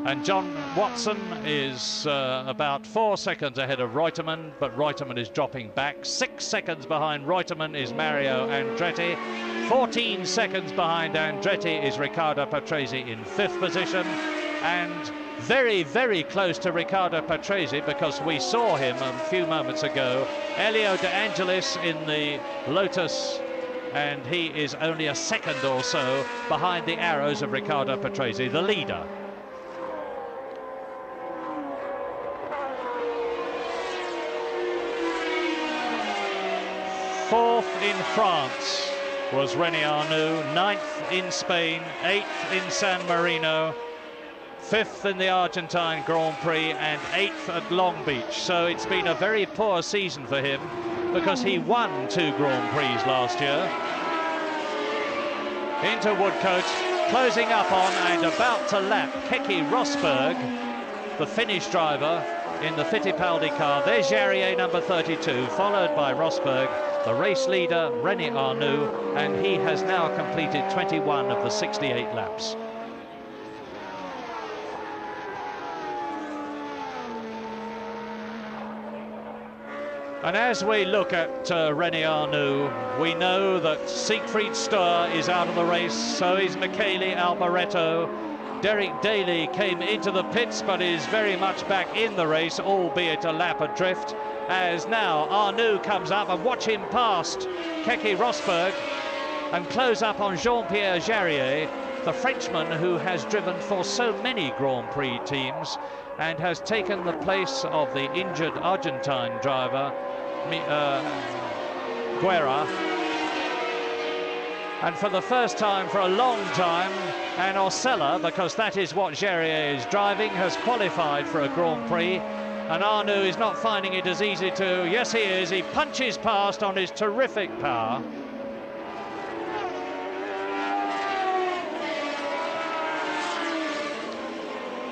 And John Watson is about 4 seconds ahead of Reutemann, but Reutemann is dropping back. 6 seconds behind Reutemann is Mario Andretti. 14 seconds behind Andretti is Riccardo Patrese in 5th position. And very, very close to Riccardo Patrese, because we saw him a few moments ago, Elio De Angelis in the Lotus, and he is only a second or so behind the arrows of Riccardo Patrese, the leader. Fourth in France was René Arnoux, 9th in Spain, 8th in San Marino, 5th in the Argentine Grand Prix, and 8th at Long Beach. So it's been a very poor season for him, because he won 2 Grand Prix last year. Into Woodcote, closing up on and about to lap Keke Rosberg, the Finnish driver in the Fittipaldi car. There's Jarier, number 32, followed by Rosberg, the race leader, René Arnoux, and he has now completed 21 of the 68 laps. And as we look at René Arnoux, we know that Siegfried Stoer is out of the race, so is Michele Alboreto. Derek Daly came into the pits, but is very much back in the race, albeit a lap adrift, as now Arnoux comes up, and watch him past Keke Rosberg and close up on Jean-Pierre Jarier, the Frenchman who has driven for so many Grand Prix teams and has taken the place of the injured Argentine driver, Guerra. And for the first time for a long time, and Osella, because that is what Jarier is driving, has qualified for a Grand Prix. And Arnoux is not finding it as easy to... Yes, he is. He punches past on his terrific power.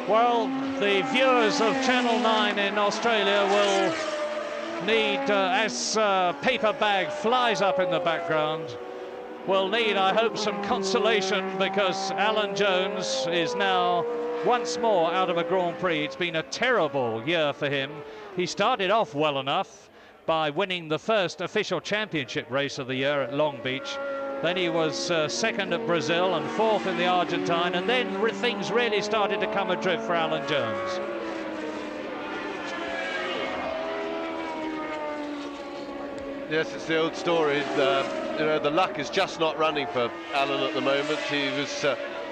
Well, the viewers of Channel 9 in Australia will need, as paper bag flies up in the background, will need, I hope, some consolation, because Alan Jones is now once more out of a Grand Prix. It's been a terrible year for him. He started off well enough by winning the first official championship race of the year at Long Beach. Then he was second at Brazil and 4th in the Argentine, and then things really started to come adrift for Alan Jones. Yes, it's the old story. You know, the luck is just not running for Alan at the moment. He was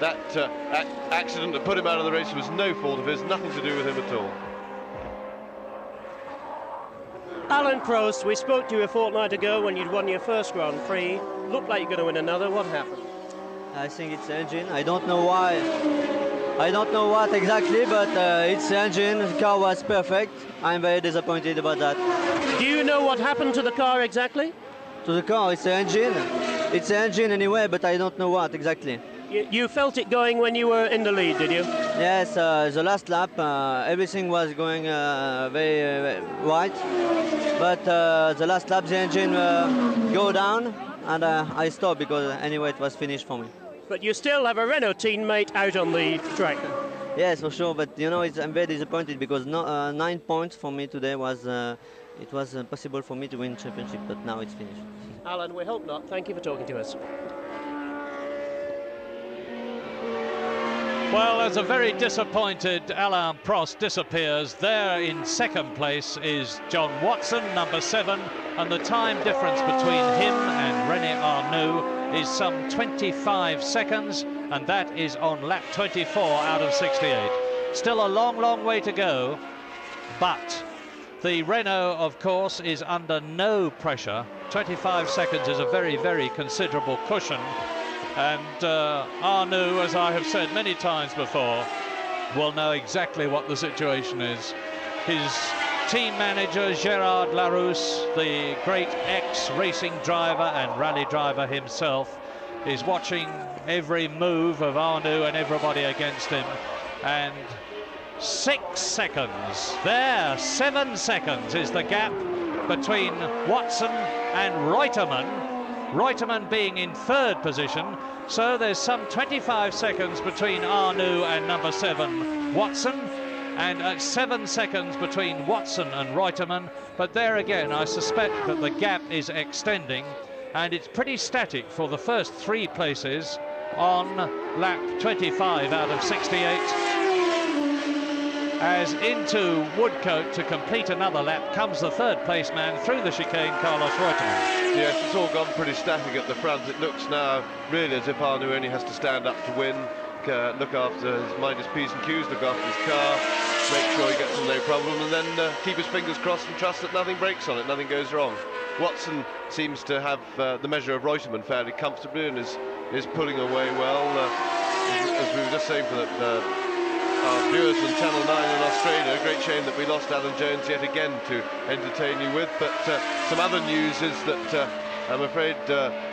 that accident that put him out of the race was no fault of his, nothing to do with him at all. Alain Prost, we spoke to you a fortnight ago when you'd won your first Grand Prix. Looked like you're going to win another. What happened? I think it's the engine. I don't know why. I don't know what exactly, but it's the engine. The car was perfect. I'm very disappointed about that. Do you know what happened to the car exactly? To the car, it's the engine. It's the engine anyway, but I don't know what exactly. You felt it going when you were in the lead, did you? Yes, the last lap, everything was going very right. But the last lap, the engine go down, and I stopped because anyway it was finished for me. But you still have a Renault teammate out on the track. Yes, for sure. But you know, I'm very disappointed because 9 points for me today was it was possible for me to win championship, but now it's finished. Alan, we hope not. Thank you for talking to us. Well, as a very disappointed Alain Prost disappears, there in second place is John Watson, number 7, and the time difference between him and René Arnoux is some 25 seconds, and that is on lap 24 out of 68. Still a long, long way to go, but the Renault, of course, is under no pressure. 25 seconds is a very, very considerable cushion. And Arnoux, as I have said many times before, will know exactly what the situation is. His team manager, Gérard Larousse, the great ex-racing driver and rally driver himself, is watching every move of Arnoux and everybody against him. And 6 seconds, there, 7 seconds is the gap between Watson and Reutemann. Reutemann being in third position, so there's some 25 seconds between Arnoux and number 7 Watson, and 7 seconds between Watson and Reutemann. But there again, I suspect that the gap is extending, and it's pretty static for the first 3 places on lap 25 out of 68. As into Woodcote to complete another lap comes the third place man through the chicane, Carlos Reutemann. Yes, it's all gone pretty static at the front. It looks now really as if Arnoux only has to stand up to win, look after mind his P's and Q's, look after his car, make sure he gets on no problem, and then keep his fingers crossed and trust that nothing breaks on it, nothing goes wrong. Watson seems to have the measure of Reutemann fairly comfortably and is pulling away well. As we were just saying for our viewers on Channel 9 in Australia, a great shame that we lost Alan Jones yet again to entertain you with, but some other news is that I'm afraid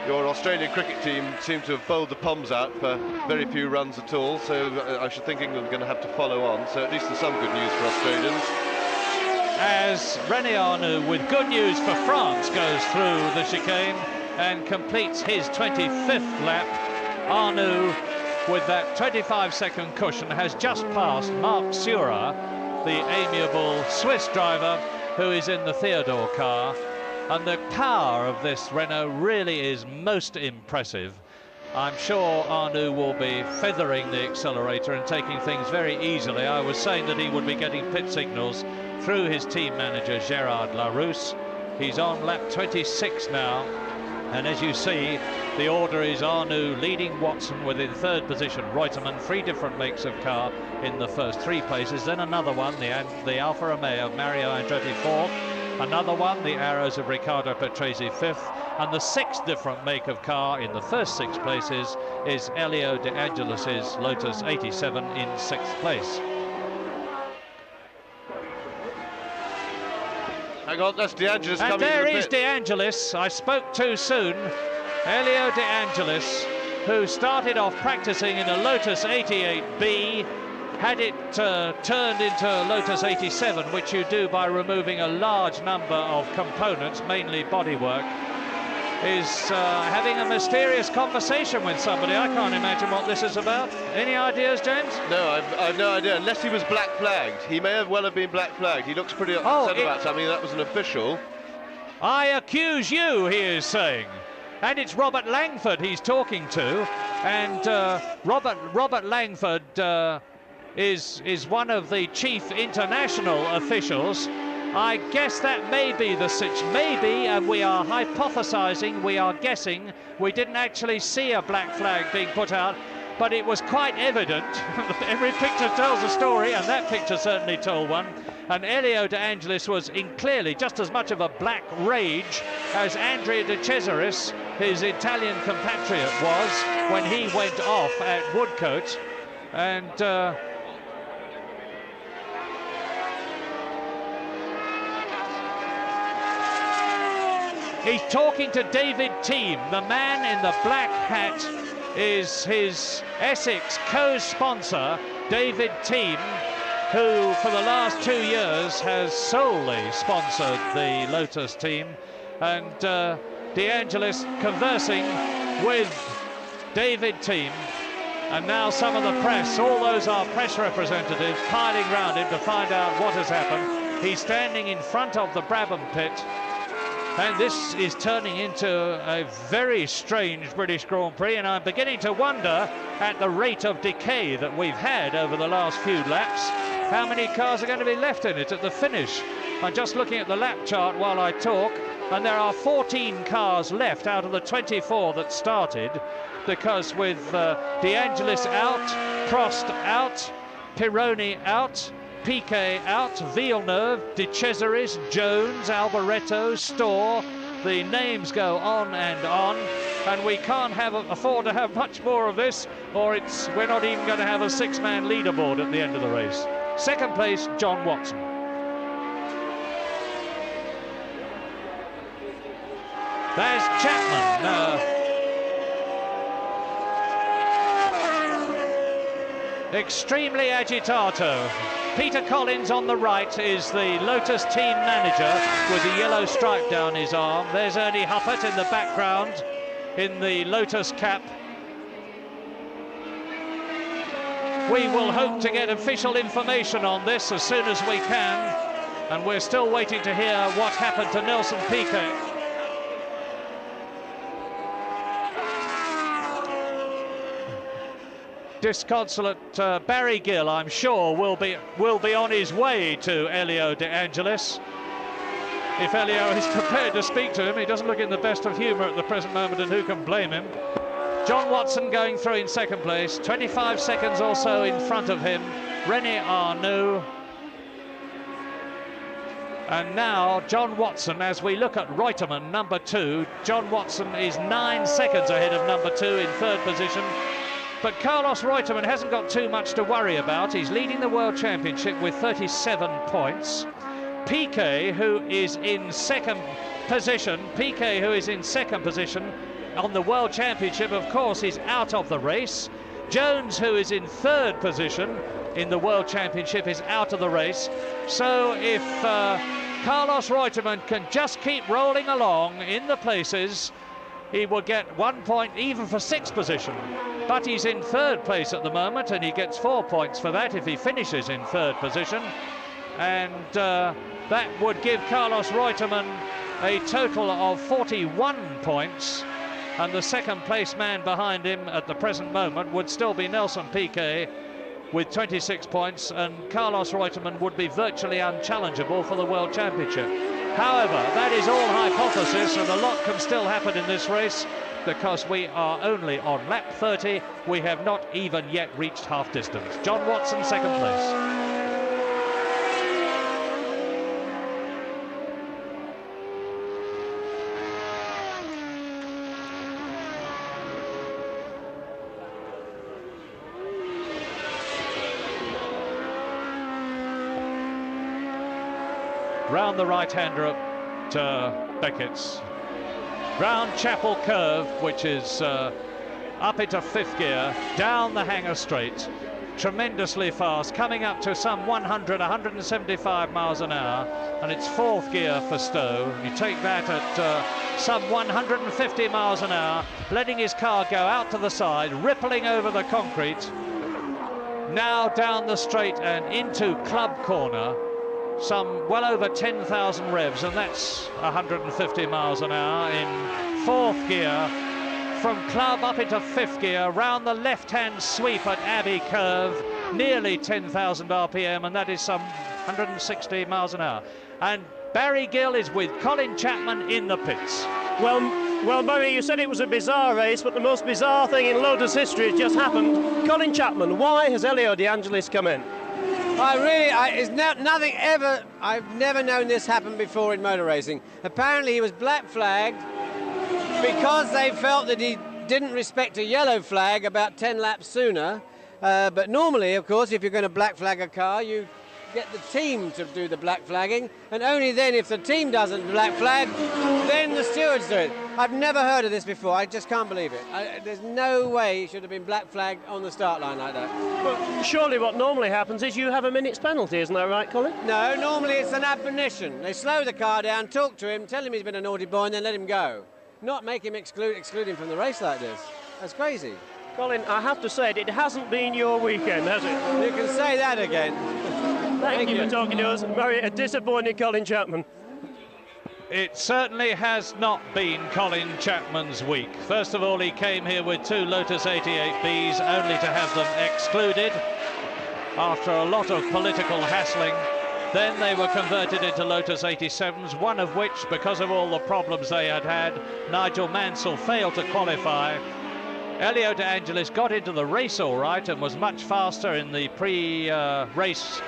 your Australian cricket team seem to have bowled the Poms out for very few runs at all, so I should think England are going to have to follow on, so at least there's some good news for Australians. As René Arnoux, with good news for France, goes through the chicane and completes his 25th lap, Arnoux, with that 25-second cushion, has just passed Marc Surer, the amiable Swiss driver who is in the Theodore car. And the power of this Renault really is most impressive. I'm sure Arnoux will be feathering the accelerator and taking things very easily. I was saying that he would be getting pit signals through his team manager, Gérard Larousse. He's on lap 26 now. And as you see, the order is Arnoux leading Watson within third position. Reutemann, 3 different makes of car in the first 3 places. Then another one, the Alfa Romeo of Mario Andretti 4th. Another one, the Arrows of Riccardo Patrese 5th. And the 6th different make of car in the first 6 places is Elio De Angelis's Lotus 87 in 6th place. Hang on, that's De Angelis coming in. And there is De Angelis. I spoke too soon. Elio De Angelis, who started off practicing in a Lotus 88B, had it turned into a Lotus 87, which you do by removing a large number of components, mainly bodywork, is having a mysterious conversation with somebody. I can't imagine what this is about. Any ideas, James? No, I've no idea, unless he was black flagged. He may well have been black flagged. He looks pretty upset about something. That was an official. I accuse you, he is saying. And it's Robert Langford he's talking to. And Robert Langford is one of the chief international officials. I guess that may be the situation. Maybe, and we are hypothesizing, we are guessing. We didn't actually see a black flag being put out, but it was quite evident. Every picture tells a story, and that picture certainly told one. And Elio De Angelis was in clearly just as much of a black rage as Andrea De Cesaris, his Italian compatriot, was when he went off at Woodcote. And he's talking to David Thiem. The man in the black hat is his Essex co-sponsor, David Thiem, who for the last 2 years has solely sponsored the Lotus team. And De Angelis conversing with David Thiem. And now some of the press, all those are press representatives, piling round him to find out what has happened. He's standing in front of the Brabham pit. And this is turning into a very strange British Grand Prix, and I'm beginning to wonder, at the rate of decay that we've had over the last few laps, how many cars are going to be left in it at the finish. I'm just looking at the lap chart while I talk, and there are 14 cars left out of the 24 that started, because with De Angelis out, Prost out, Pironi out, Piquet out, Villeneuve, De Cesaris, Jones, Alboreto, Storr. The names go on, and we can't afford to have much more of this, or we're not even going to have a six-man leaderboard at the end of the race. Second place, John Watson. There's Chapman. Extremely agitato. Peter Collins on the right is the Lotus team manager with the yellow stripe down his arm. There's Ernie Huppert in the background in the Lotus cap. We will hope to get official information on this as soon as we can, and we're still waiting to hear what happened to Nelson Piquet. Disconsolate Barry Gill, I'm sure, will be on his way to Elio De Angelis. If Elio is prepared to speak to him, he doesn't look in the best of humour at the present moment, and who can blame him? John Watson going through in second place, 25 seconds or so in front of him, René Arnoux. And now John Watson, as we look at Reutemann, number 2, John Watson is 9 seconds ahead of number 2 in third position. But Carlos Reutemann hasn't got too much to worry about. He's leading the World Championship with 37 points. Piquet, who is in second position, on the World Championship, of course, is out of the race. Jones, who is in third position in the World Championship, is out of the race. So if Carlos Reutemann can just keep rolling along in the places, he will get 1 point even for sixth position. But he's in third place at the moment, and he gets 4 points for that if he finishes in third position. And that would give Carlos Reutemann a total of 41 points. And the second place man behind him at the present moment would still be Nelson Piquet with 26 points, and Carlos Reutemann would be virtually unchallengeable for the World Championship. However, that is all hypothesis, and a lot can still happen in this race, because we are only on lap 30. We have not even yet reached half distance. John Watson, second place. Round the right-hander at Beckett's. Round Chapel Curve, which is up into fifth gear, down the Hangar Straight, tremendously fast, coming up to some 175 miles an hour, and it's fourth gear for Stowe. You take that at some 150 miles an hour, letting his car go out to the side, rippling over the concrete. Now down the straight and into Club Corner, some well over 10,000 revs, and that's 150 miles an hour in fourth gear. From Club up into fifth gear, round the left-hand sweep at Abbey Curve, nearly 10,000 RPM, and that is some 160 miles an hour. And Barry Gill is with Colin Chapman in the pits. Well, Barry, you said it was a bizarre race, but the most bizarre thing in Lotus history has just happened. Colin Chapman, why has Elio De Angelis come in? Nothing ever, I've never known this happen before in motor racing. Apparently he was black flagged because they felt that he didn't respect a yellow flag about 10 laps sooner. But normally, of course, if you're going to black flag a car, you get the team to do the black flagging, and only then, if the team doesn't black flag, then the stewards do it. I've never heard of this before. I just can't believe it. There's no way he should have been black flagged on the start line like that. Well, surely what normally happens is you have a minute's penalty, isn't that right, Colin? No, normally it's an admonition. They slow the car down, talk to him, tell him he's been a naughty boy, and then let him go. Not make him exclude him from the race like this. That's crazy. Colin, I have to say, it hasn't been your weekend, has it? You can say that again. Thank you for talking to us. Very disappointed Colin Chapman. It certainly has not been Colin Chapman's week. First of all, he came here with 2 Lotus 88Bs, only to have them excluded after a lot of political hassling. Then they were converted into Lotus 87s, one of which, because of all the problems they had, Nigel Mansell failed to qualify. Elio De Angelis got into the race all right and was much faster in the pre-race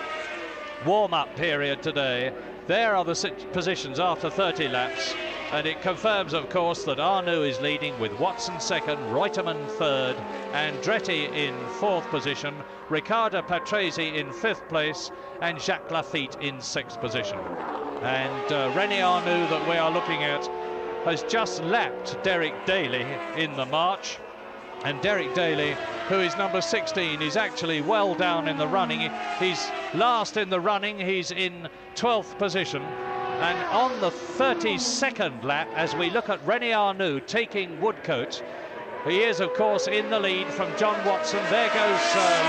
warm-up period today. There are the positions after 30 laps, and it confirms, of course, that Arnoux is leading with Watson second, Reutemann third, Andretti in 4th position, Riccardo Patrese in 5th place, and Jacques Laffite in 6th position. And René Arnoux, that we are looking at, has just lapped Derek Daly in the march. And Derek Daly, who is number 16, is actually well down in the running. He's last in the running, he's in 12th position. And on the 32nd lap, as we look at René Arnoux taking Woodcote, he is, of course, in the lead from John Watson. There goes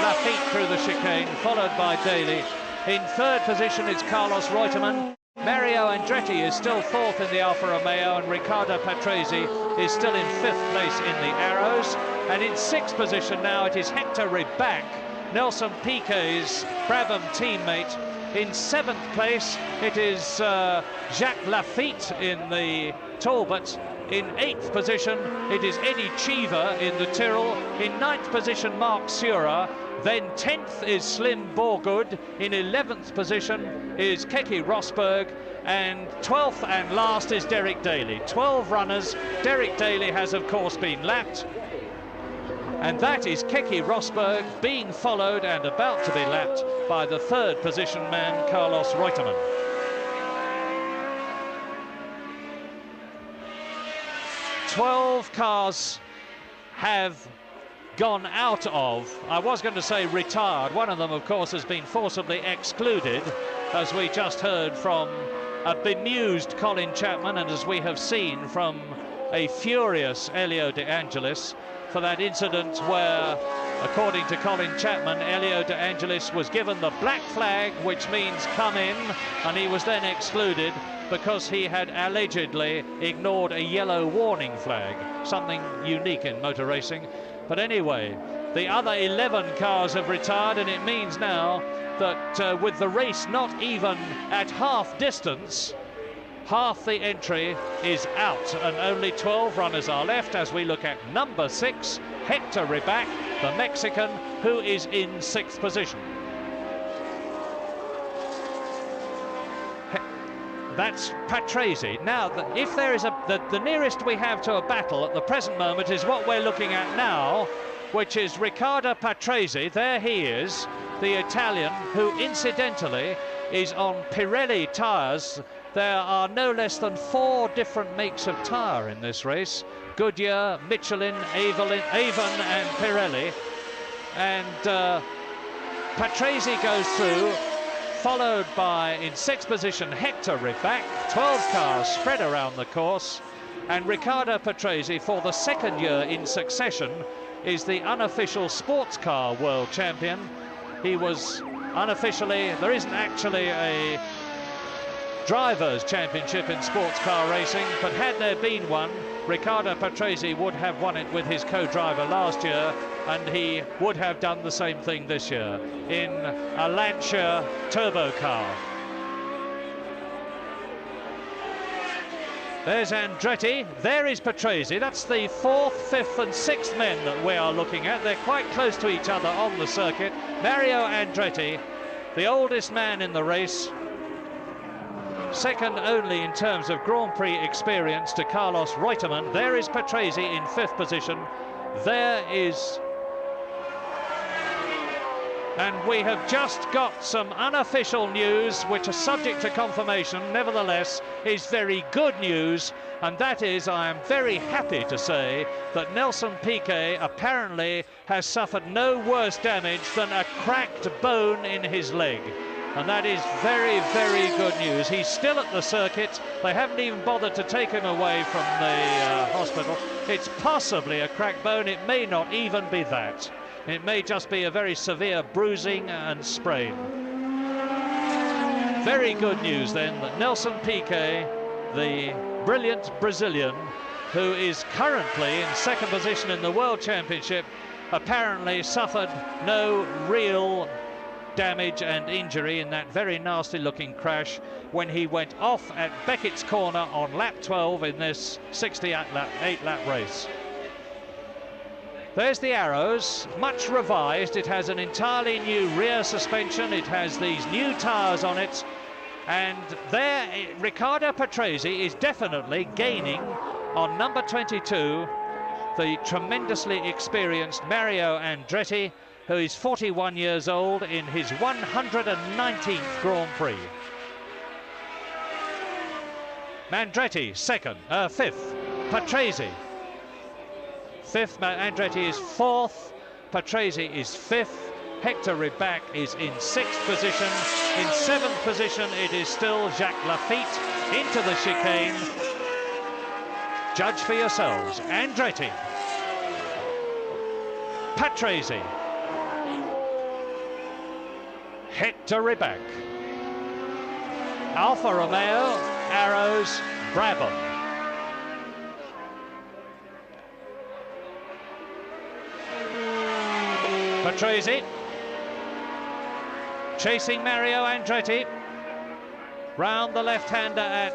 Laffite through the chicane, followed by Daly. In 3rd position, it's Carlos Reutemann. Mario Andretti is still 4th in the Alfa Romeo, and Riccardo Patrese is still in 5th place in the Arrows. And in 6th position now, it is Hector Ribach, Nelson Piquet's Brabham teammate. In 7th place, it is Jacques Laffite in the Talbot. In 8th position, it is Eddie Cheever in the Tyrrell. In 9th position, Mark Sura. Then 10th is Slim Borgud. In 11th position is Keke Rosberg. And 12th and last is Derek Daly. 12 runners. Derek Daly has, of course, been lapped. And that is Keke Rosberg being followed and about to be lapped by the 3rd position man, Carlos Reutemann. Twelve cars have gone out of, I was going to say retired. One of them, of course, has been forcibly excluded, as we just heard from a bemused Colin Chapman, and as we have seen from a furious Elio De Angelis, for that incident where, according to Colin Chapman, Elio De Angelis was given the black flag, which means come in, and he was then excluded because he had allegedly ignored a yellow warning flag, something unique in motor racing. But anyway, the other 11 cars have retired, and it means now that with the race not even at half distance, half the entry is out, and only 12 runners are left as we look at number 6, Hector Ribach, the Mexican, who is in 6th position. That's Patrese. Now, if there is the nearest we have to a battle at the present moment is what we're looking at now, which is Riccardo Patrese. There he is, the Italian, who incidentally is on Pirelli tyres. There are no less than 4 different makes of tyre in this race: Goodyear, Michelin, Avon and Pirelli. And Patrese goes through, followed by, in 6th position, Hector Ribach. 12 cars spread around the course, and Riccardo Patrese, for the 2nd year in succession, is the unofficial sports car world champion. He was unofficially, there isn't actually a drivers' championship in sports car racing, but had there been one, Riccardo Patrese would have won it with his co-driver last year, and he would have done the same thing this year in a Lancia turbo car. There's Andretti, there is Patrese. That's the 4th, 5th and 6th men that we are looking at. They're quite close to each other on the circuit. Mario Andretti, the oldest man in the race, second only in terms of Grand Prix experience to Carlos Reutemann. There is Patrese in 5th position. There is... And we have just got some unofficial news, which are subject to confirmation, nevertheless, is very good news. And that is, I am very happy to say, that Nelson Piquet apparently has suffered no worse damage than a cracked bone in his leg. And that is very, very good news. He's still at the circuit. They haven't even bothered to take him away from the hospital. It's possibly a cracked bone. It may not even be that. It may just be a very severe bruising and sprain. Very good news then that Nelson Piquet the brilliant Brazilian, who is currently in second position in the World Championship, apparently suffered no real damage and injury in that very nasty looking crash when he went off at Beckett's corner on lap 12 in this 68-lap race. There's the Arrows, much revised. It has an entirely new rear suspension. It has these new tyres on it. And there, Riccardo Patrese is definitely gaining on number 22, the tremendously experienced Mario Andretti, who is 41 years old in his 119th Grand Prix. Andretti fifth, Patrese fifth, Andretti is fourth, Patrese is fifth, Hector Ribach is in sixth position. In seventh position it is still Jacques Laffite into the chicane. Judge for yourselves. Andretti, Patrese, Hector Ribach, Alfa Romeo, Arrows, Brabham. Patrese chasing Mario Andretti round the left-hander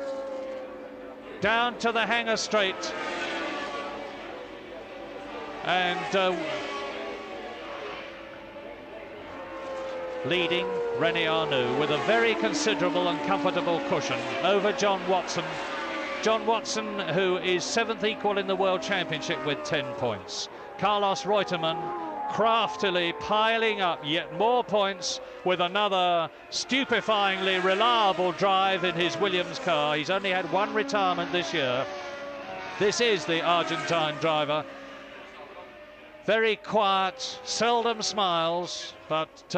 down to the hanger straight, and leading René Arnoux with a very considerable and comfortable cushion over John Watson. John Watson, who is 7th equal in the World Championship with 10 points. Carlos Reutemann craftily piling up yet more points with another stupefyingly reliable drive in his Williams car. He's only had one retirement this year. This is the Argentine driver. Very quiet, seldom smiles, but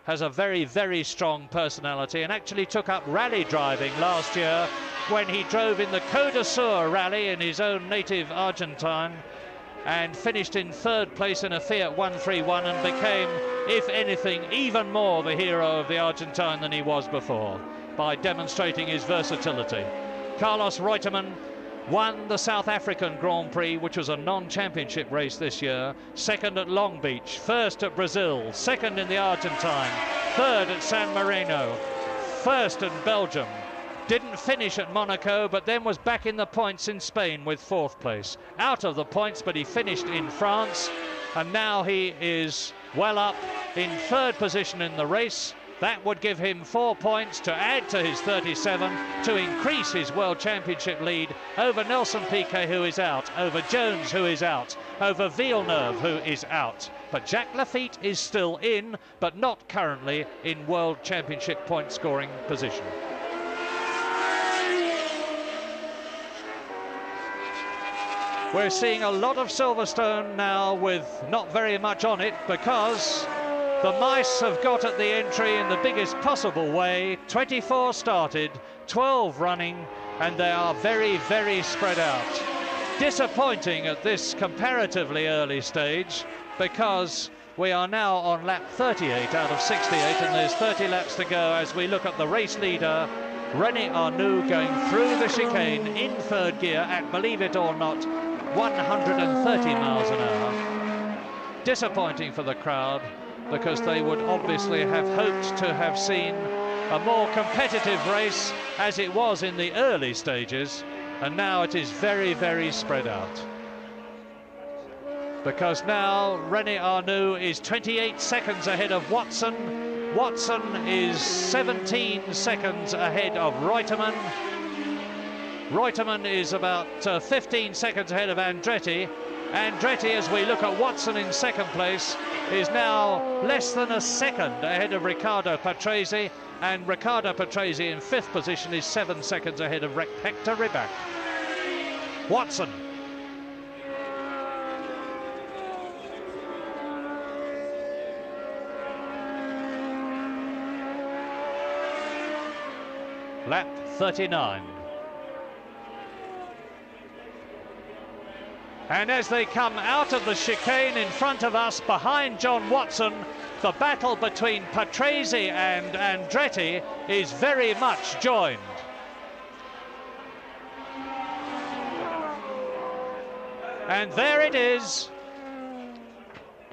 has a very, very strong personality, and actually took up rally driving last year when he drove in the Côte d'Azur rally in his own native Argentine, and finished in 3rd place in a Fiat 131 and became, if anything, even more the hero of the Argentine than he was before by demonstrating his versatility. Carlos Reutemann won the South African Grand Prix, which was a non-championship race this year, 2nd at Long Beach, 1st at Brazil, 2nd in the Argentine, 3rd at San Marino, 1st in Belgium. Didn't finish at Monaco, but then was back in the points in Spain with 4th place. Out of the points, but he finished in France, and now he is well up in 3rd position in the race. That would give him 4 points to add to his 37 to increase his World Championship lead over Nelson Piquet, who is out, over Jones, who is out, over Villeneuve, who is out. But Jacques Laffite is still in, but not currently in World Championship point scoring position. We're seeing a lot of Silverstone now with not very much on it, because the mice have got at the entry in the biggest possible way. 24 started, 12 running, and they are very, very spread out. Disappointing at this comparatively early stage, because we are now on lap 38 out of 68, and there's 30 laps to go as we look at the race leader, René Arnoux, going through the chicane in 3rd gear at, believe it or not, 130 miles an hour. Disappointing for the crowd, because they would obviously have hoped to have seen a more competitive race as it was in the early stages, and now it is very, very spread out. Because now René Arnoux is 28 seconds ahead of Watson. Watson is 17 seconds ahead of Reutemann. Reutemann is about 15 seconds ahead of Andretti. Andretti, as we look at Watson in 2nd place, is now less than a second ahead of Riccardo Patrese, and Riccardo Patrese in 5th position is 7 seconds ahead of Hector Ribach. Watson. Lap 39. And as they come out of the chicane in front of us, behind John Watson, the battle between Patrese and Andretti is very much joined. And there it is.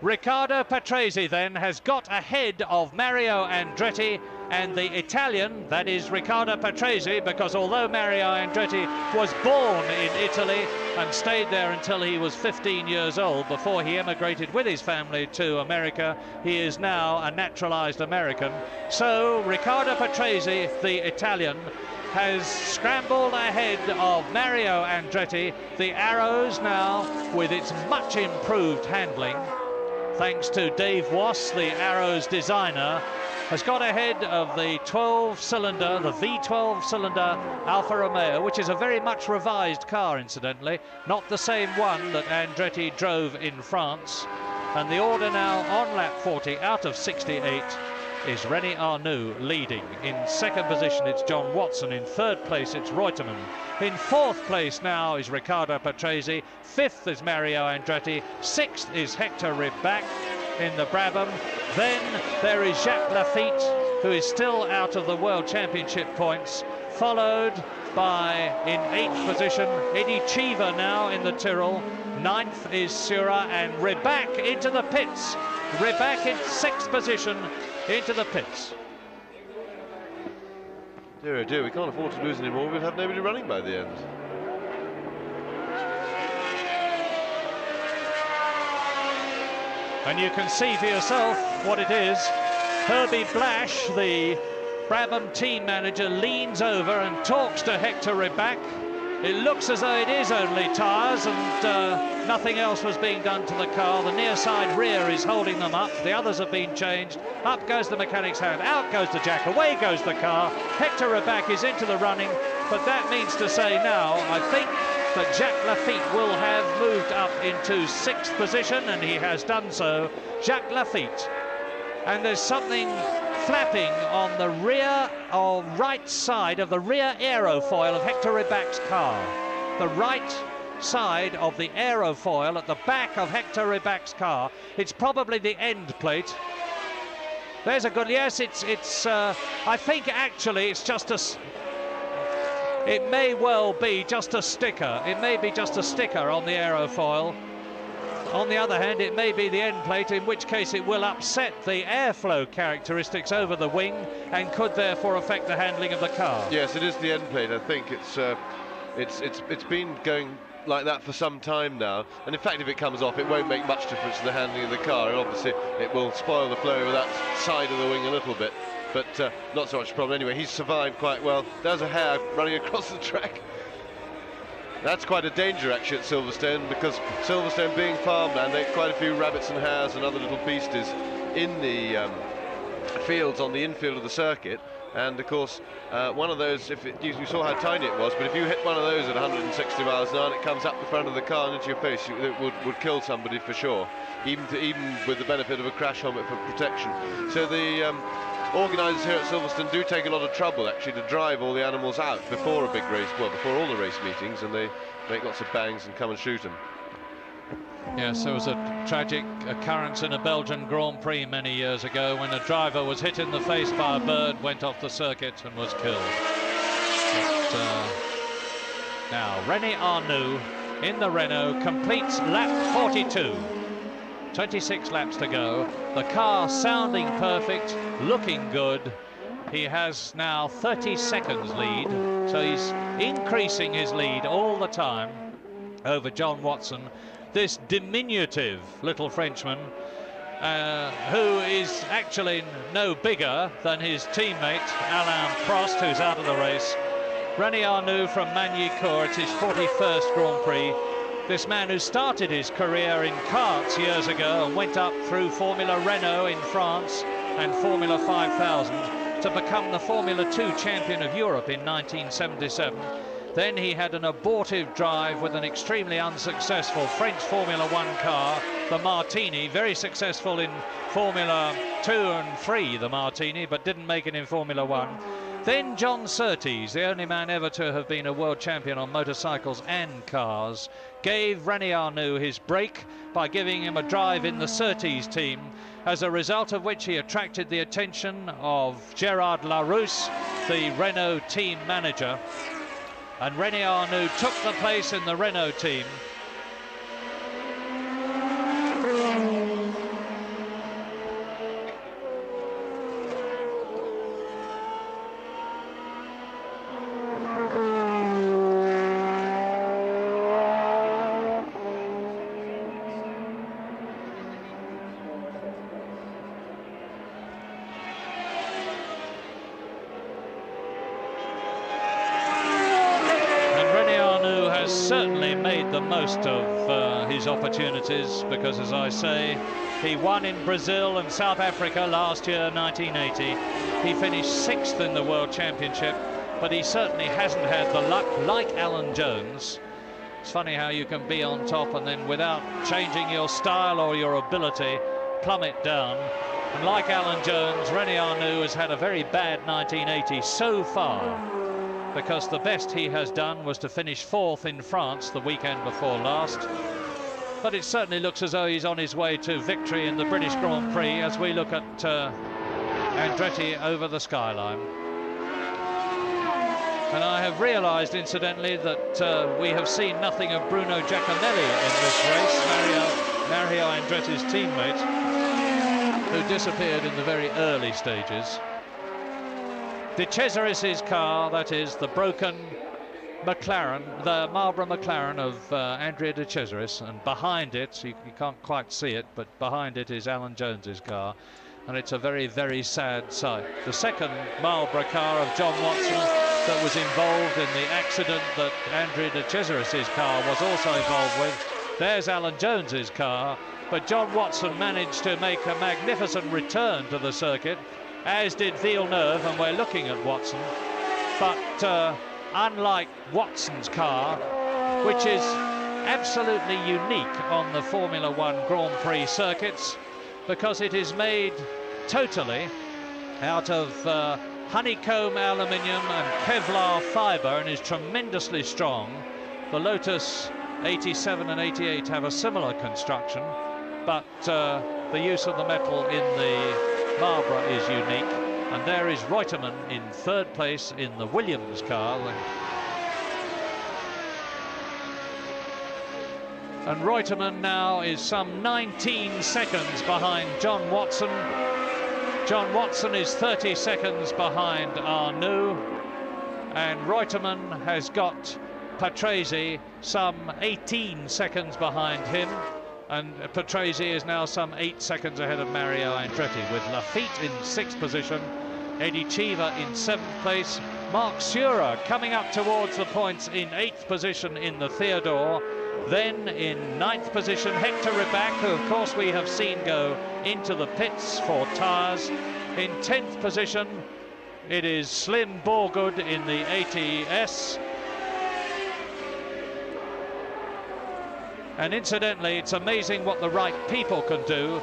Riccardo Patrese then has got ahead of Mario Andretti, and the Italian, that is Riccardo Patrese, because although Mario Andretti was born in Italy and stayed there until he was 15 years old before he emigrated with his family to America, he is now a naturalized American. So Riccardo Patrese, the Italian, has scrambled ahead of Mario Andretti. The Arrows now, with its much improved handling, thanks to Dave Wass, the Arrows designer, has got ahead of the 12-cylinder, the V12-cylinder Alfa Romeo, which is a very much revised car, incidentally, not the same one that Andretti drove in France. And the order now on lap 40 out of 68 is René Arnoux leading. In second position, it's John Watson. In third place, it's Reutemann. In fourth place now is Riccardo Patrese. Fifth is Mario Andretti. Sixth is Hector Ribach in the Brabham. Then there is Jacques Laffite, who is still out of the World Championship points, followed by, in eighth position, Eddie Cheever now in the Tyrrell. Ninth is Sura, and Ribach into the pits. Ribach in sixth position into the pits. Dear oh dear, we can't afford to lose anymore. We'll have nobody running by the end. And you can see for yourself what it is. Herbie Blash, the Brabham team manager, leans over and talks to Hector Ribach. It looks as though it is only tyres and nothing else was being done to the car. The near side rear is holding them up. The others have been changed. Up goes the mechanic's hand. Out goes the jack. Away goes the car. Hector Ribach is into the running. But that means to say now, I think that Jacques Laffite will have moved up into sixth position, and he has done so. Jacques Laffite. And there's something flapping on the rear or right side of the rear aerofoil of Hector Ribach's car. The right side of the aerofoil at the back of Hector Ribach's car. It's probably the end plate. There's a good, yes, it's I think actually it's just a, it may well be just a sticker. It may be just a sticker on the aerofoil. On the other hand, it may be the end plate, in which case it will upset the airflow characteristics over the wing and could therefore affect the handling of the car. Yes, it is the end plate. I think it's been going like that for some time now, and in fact if it comes off it won't make much difference to the handling of the car, and obviously it will spoil the flow over that side of the wing a little bit, but not so much a problem. Anyway, he's survived quite well. There's a hare running across the track. That's quite a danger actually at Silverstone, because Silverstone being farmland, there are quite a few rabbits and hares and other little beasties in the fields on the infield of the circuit. And of course, one of those, you saw how tiny it was, but if you hit one of those at 160 miles an hour and it comes up the front of the car and into your face, it would kill somebody for sure, even with the benefit of a crash helmet for protection. So the organisers here at Silverstone do take a lot of trouble actually to drive all the animals out before a big race, well, before all the race meetings, and they make lots of bangs and come and shoot them. Yes, there was a tragic occurrence in a Belgian Grand Prix many years ago when a driver was hit in the face by a bird, went off the circuit and was killed. But, now, René Arnoux in the Renault completes lap 42. 26 laps to go. The car sounding perfect, looking good. He has now 30 seconds lead, so he's increasing his lead all the time over John Watson. This diminutive little Frenchman, who is actually no bigger than his teammate Alain Prost, who's out of the race. René Arnoux from Magny-Cours, it's his 41st Grand Prix. This man who started his career in karts years ago and went up through Formula Renault in France and Formula 5000 to become the Formula 2 champion of Europe in 1977. Then he had an abortive drive with an extremely unsuccessful French Formula 1 car, the Martini, very successful in Formula 2 and 3, the Martini, but didn't make it in Formula 1. Then John Surtees, the only man ever to have been a world champion on motorcycles and cars, gave René Arnoux his break by giving him a drive in the Surtees team, as a result of which he attracted the attention of Gérard Larousse, the Renault team manager. And René Arnoux took the place in the Renault team. certainly made the most of his opportunities, because, as I say, he won in Brazil and South Africa last year, 1980. He finished 6th in the World Championship, but he certainly hasn't had the luck like Alan Jones. It's funny how you can be on top and then, without changing your style or your ability, plummet down. And like Alan Jones, René Arnoux has had a very bad 1980 so far, because the best he has done was to finish 4th in France the weekend before last. But it certainly looks as though he's on his way to victory in the British Grand Prix as we look at Andretti over the skyline. And I have realised, incidentally, that we have seen nothing of Bruno Giacomelli in this race, Mario Andretti's teammate, who disappeared in the very early stages. De Cesaris's car, that is, the broken McLaren, the Marlboro McLaren of Andrea De Cesaris, and behind it, you can't quite see it, but behind it is Alan Jones's car, and it's a very, very sad sight. The second Marlboro car of John Watson that was involved in the accident that Andrea De Cesaris's car was also involved with. There's Alan Jones's car, but John Watson managed to make a magnificent return to the circuit, as did Villeneuve, and we're looking at Watson. But unlike Watson's car, which is absolutely unique on the Formula One Grand Prix circuits, because it is made totally out of honeycomb aluminium and Kevlar fibre and is tremendously strong. The Lotus 87 and 88 have a similar construction, but the use of the metal in the Marlboro is unique. And there is Reutemann in 3rd place in the Williams car. And Reutemann now is some 19 seconds behind John Watson. John Watson is 30 seconds behind Arnoux. And Reutemann has got Patrese some 18 seconds behind him. And Patrese is now some 8 seconds ahead of Mario Andretti, with Lafitte in 6th position, Eddie Cheever in 7th place, Mark Surer coming up towards the points in 8th position in the Theodore. Then in 9th position, Hector Ribac, who of course we have seen go into the pits for tyres. In 10th position, it is Slim Borgood in the ATS. And incidentally, it's amazing what the right people can do.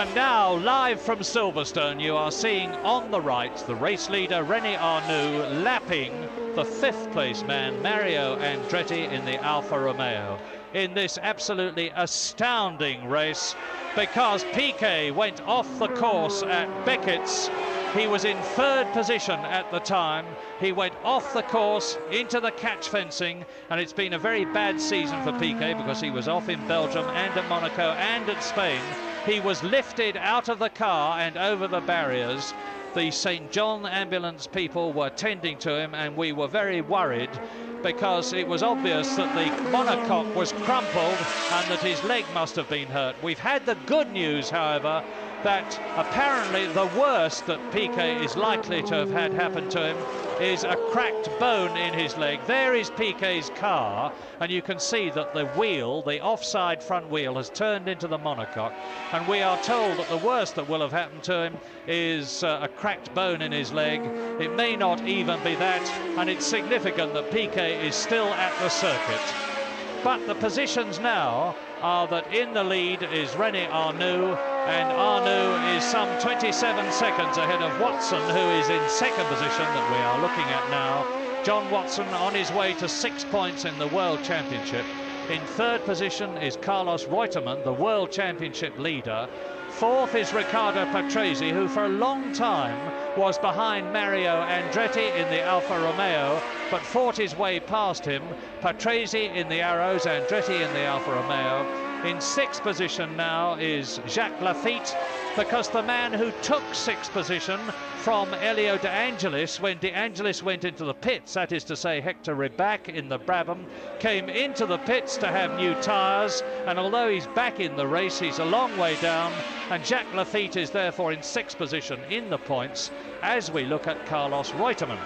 And now, live from Silverstone, you are seeing on the right the race leader René Arnoux lapping the 5th place man Mario Andretti in the Alfa Romeo in this absolutely astounding race, because Piquet went off the course at Beckett's. He was in 3rd position at the time. He went off the course into the catch fencing, and it's been a very bad season for Piquet because he was off in Belgium and at Monaco and at Spain. He was lifted out of the car and over the barriers. The St. John ambulance people were tending to him, and we were very worried because it was obvious that the monocoque was crumpled and that his leg must have been hurt. We've had the good news, however, that apparently the worst that Piquet is likely to have had happen to him is a cracked bone in his leg. There is Piquet's car, and you can see that the wheel, the offside front wheel, has turned into the monocoque, and we are told that the worst that will have happened to him is a cracked bone in his leg. It may not even be that, and it's significant that Piquet is still at the circuit. But the positions now are that in the lead is René Arnoux, and Arnoux is some 27 seconds ahead of Watson, who is in 2nd position that we are looking at now. John Watson on his way to 6 points in the World Championship. In 3rd position is Carlos Reutemann, the World Championship leader. 4th is Riccardo Patrese, who for a long time was behind Mario Andretti in the Alfa Romeo, but fought his way past him. Patrese in the Arrows, Andretti in the Alfa Romeo. In 6th position now is Jacques Laffite, because the man who took 6th position from Elio De Angelis when De Angelis went into the pits, that is to say Hector Ribach in the Brabham, came into the pits to have new tyres, and although he's back in the race, he's a long way down, and Jacques Laffite is therefore in 6th position in the points as we look at Carlos Reutemann.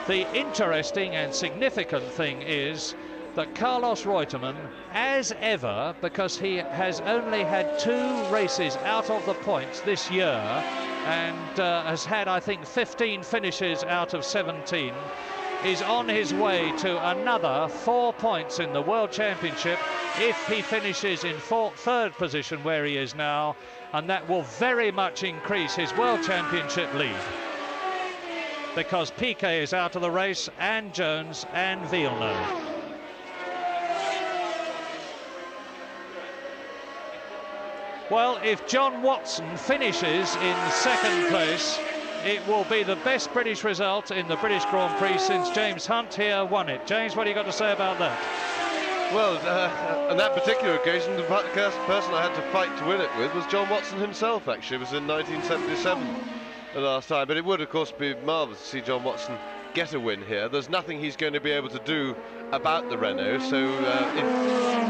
The interesting and significant thing is that Carlos Reutemann, as ever, because he has only had 2 races out of the points this year and has had, I think, 15 finishes out of 17, is on his way to another 4 points in the World Championship if he finishes in 3rd position where he is now, and that will very much increase his World Championship lead, because Piquet is out of the race, and Jones and Villeneuve. Well, if John Watson finishes in 2nd place, it will be the best British result in the British Grand Prix since James Hunt here won it. James, what do you got to say about that? Well, on that particular occasion, the person I had to fight to win it with was John Watson himself, actually. It was in 1977 the last time. But it would, of course, be marvellous to see John Watson get a win here. There's nothing he's going to be able to do about the Renault, so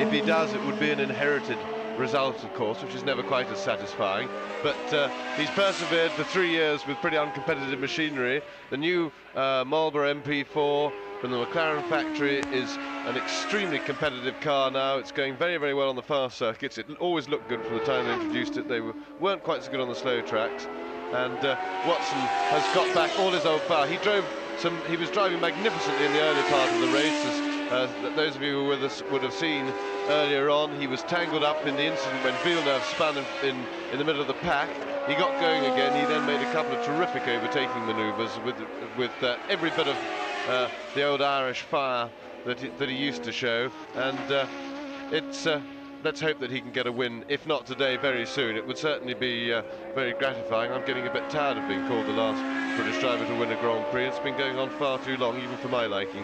if he does, it would be an inherited result, of course, which is never quite as satisfying, but he's persevered for 3 years with pretty uncompetitive machinery. The new Marlboro MP4 from the McLaren factory is an extremely competitive car now. It's going very, very well on the fast circuits. It always looked good from the time they introduced it. They weren't quite so good on the slow tracks, and Watson has got back all his old power. He was driving magnificently in the early part of the race, as those of you who were with us would have seen earlier on. He was tangled up in the incident when Villeneuve spun in the middle of the pack. He got going again. He then made a couple of terrific overtaking manoeuvres with every bit of the old Irish fire that he used to show, and let's hope that he can get a win, if not today, very soon. It would certainly be very gratifying. I'm getting a bit tired of being called the last British driver to win a Grand Prix. It's been going on far too long, even for my liking.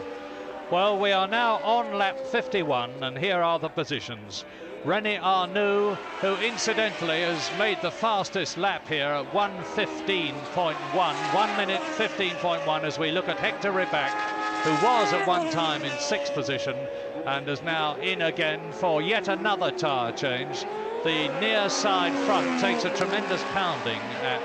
Well, we are now on lap 51, and here are the positions. René Arnoux, who incidentally has made the fastest lap here at 1:15.1, 1 minute 15.1, as we look at Hector Ribach, who was at one time in 6th position and is now in again for yet another tyre change. The near side front takes a tremendous pounding at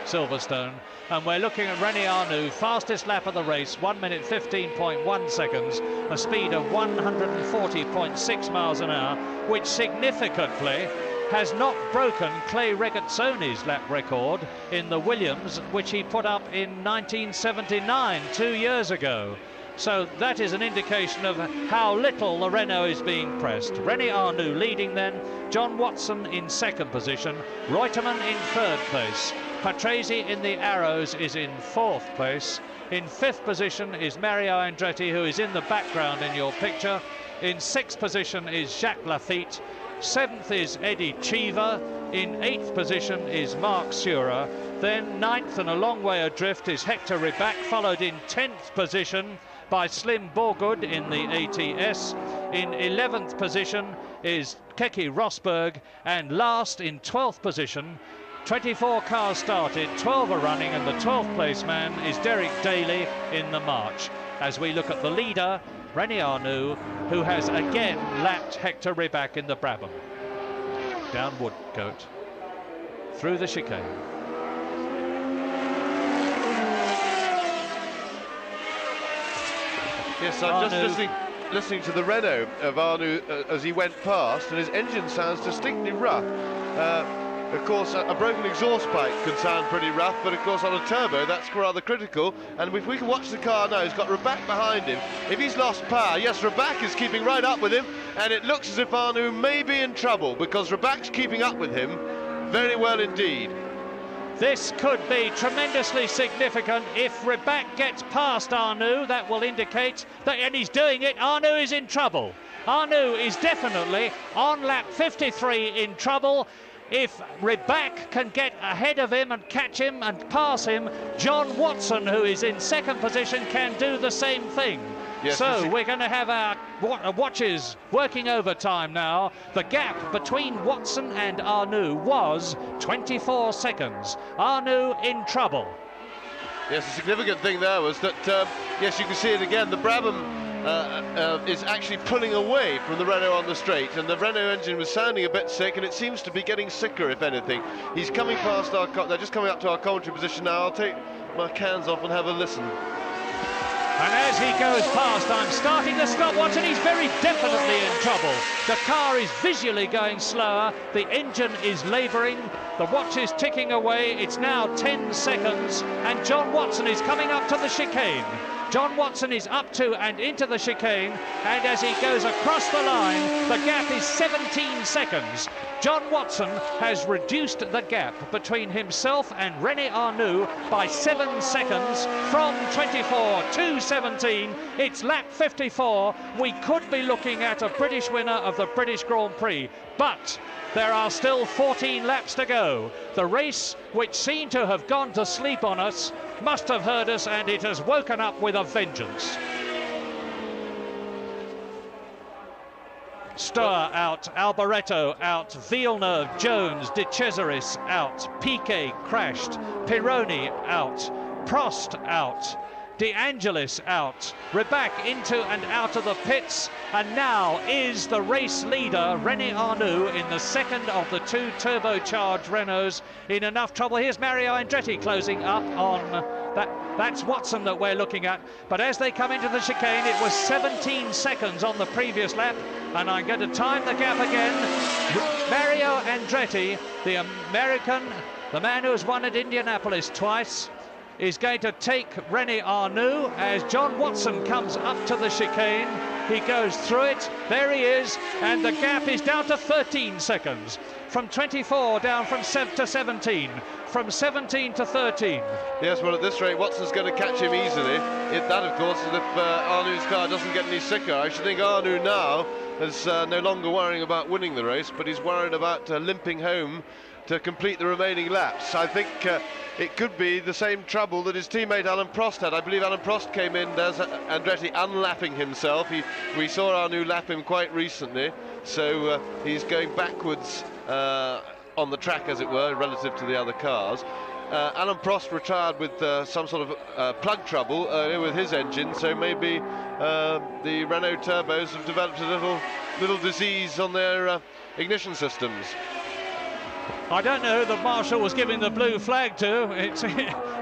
Silverstone, and we're looking at René Arnoux, fastest lap of the race, 1 minute 15.1 seconds, a speed of 140.6 miles an hour, which significantly has not broken Clay Regazzoni's lap record in the Williams, which he put up in 1979, 2 years ago. So that is an indication of how little the Renault is being pressed. René Arnoux leading then, John Watson in second position, Reutemann in third place. Patrese in the Arrows is in fourth place. In fifth position is Mario Andretti, who is in the background in your picture. In sixth position is Jacques Laffite. Seventh is Eddie Cheever. In eighth position is Mark Surer. Then ninth and a long way adrift is Hector Rybak, followed in 10th position by Slim Borgud in the ATS. In 11th position is Keke Rosberg, and last in 12th position, 24 cars started, 12 are running, and the 12th place man is Derek Daly in the March. As we look at the leader, René Arnoux, who has again lapped Hector Rybak in the Brabham. Down Woodcote, through the chicane. Yes, I'm just listening to the Renault of Arnoux as he went past, and his engine sounds distinctly rough. Of course, a broken exhaust pipe can sound pretty rough, but of course on a turbo that's rather critical. And if we can watch the car now, he's got Rybak behind him. If he's lost power, yes, Rybak is keeping right up with him, and it looks as if Arnoux may be in trouble, because Rybak's keeping up with him very well indeed. This could be tremendously significant. If Rybak gets past Arnoux, that will indicate that, and he's doing it, Arnoux is in trouble. Arnoux is definitely on lap 53 in trouble. If Rybak can get ahead of him and catch him and pass him, John Watson, who is in second position, can do the same thing. Yes, so we're going to have our watches working overtime now. The gap between Watson and Arnoux was 24 seconds. Arnoux in trouble. Yes, the significant thing there was that, yes, you can see it again, the Brabham is actually pulling away from the Renault on the straight, and the Renault engine was sounding a bit sick, and it seems to be getting sicker, if anything. He's coming past our, they're just coming up to our commentary position now. I'll take my cans off and have a listen. And as he goes past, I'm starting to stop Watson. He's very definitely in trouble. The car is visually going slower. The engine is labouring. The watch is ticking away. It's now 10 seconds. And John Watson is coming up to the chicane. John Watson is up to and into the chicane, and as he goes across the line, the gap is 17 seconds. John Watson has reduced the gap between himself and René Arnoux by 7 seconds from 24 to 17. It's lap 54. We could be looking at a British winner of the British Grand Prix, but there are still 14 laps to go. The race, which seemed to have gone to sleep on us, must have heard us, and it has woken up with a vengeance. Stoer out, Alboreto out, Villeneuve, Jones, De Cesaris out, Piquet crashed, Pironi out, Prost out, De Angelis out, Rybak into and out of the pits, and now is the race leader, René Arnoux, in the second of the two turbocharged Renaults, in enough trouble. Here's Mario Andretti closing up on that. That's Watson that we're looking at, but as they come into the chicane, it was 17 seconds on the previous lap, and I'm going to time the gap again. Mario Andretti, the American, the man who's won at Indianapolis twice, is going to take René Arnoux as John Watson comes up to the chicane. He goes through it, there he is, and the gap is down to 13 seconds. From 24 down from 7 to 17, from 17 to 13. Yes, well, at this rate, Watson's going to catch him easily. That, of course, is if Arnoux's car doesn't get any sicker. I should think Arnoux now is no longer worrying about winning the race, but he's worried about limping home to complete the remaining laps. I think it could be the same trouble that his teammate Alain Prost had. I believe Alain Prost came in as Andretti unlapping himself. We saw Arnoux lap him quite recently, so he's going backwards on the track, as it were, relative to the other cars. Alain Prost retired with some sort of plug trouble earlier with his engine, so maybe the Renault turbos have developed a little disease on their ignition systems. I don't know who the marshal was giving the blue flag to.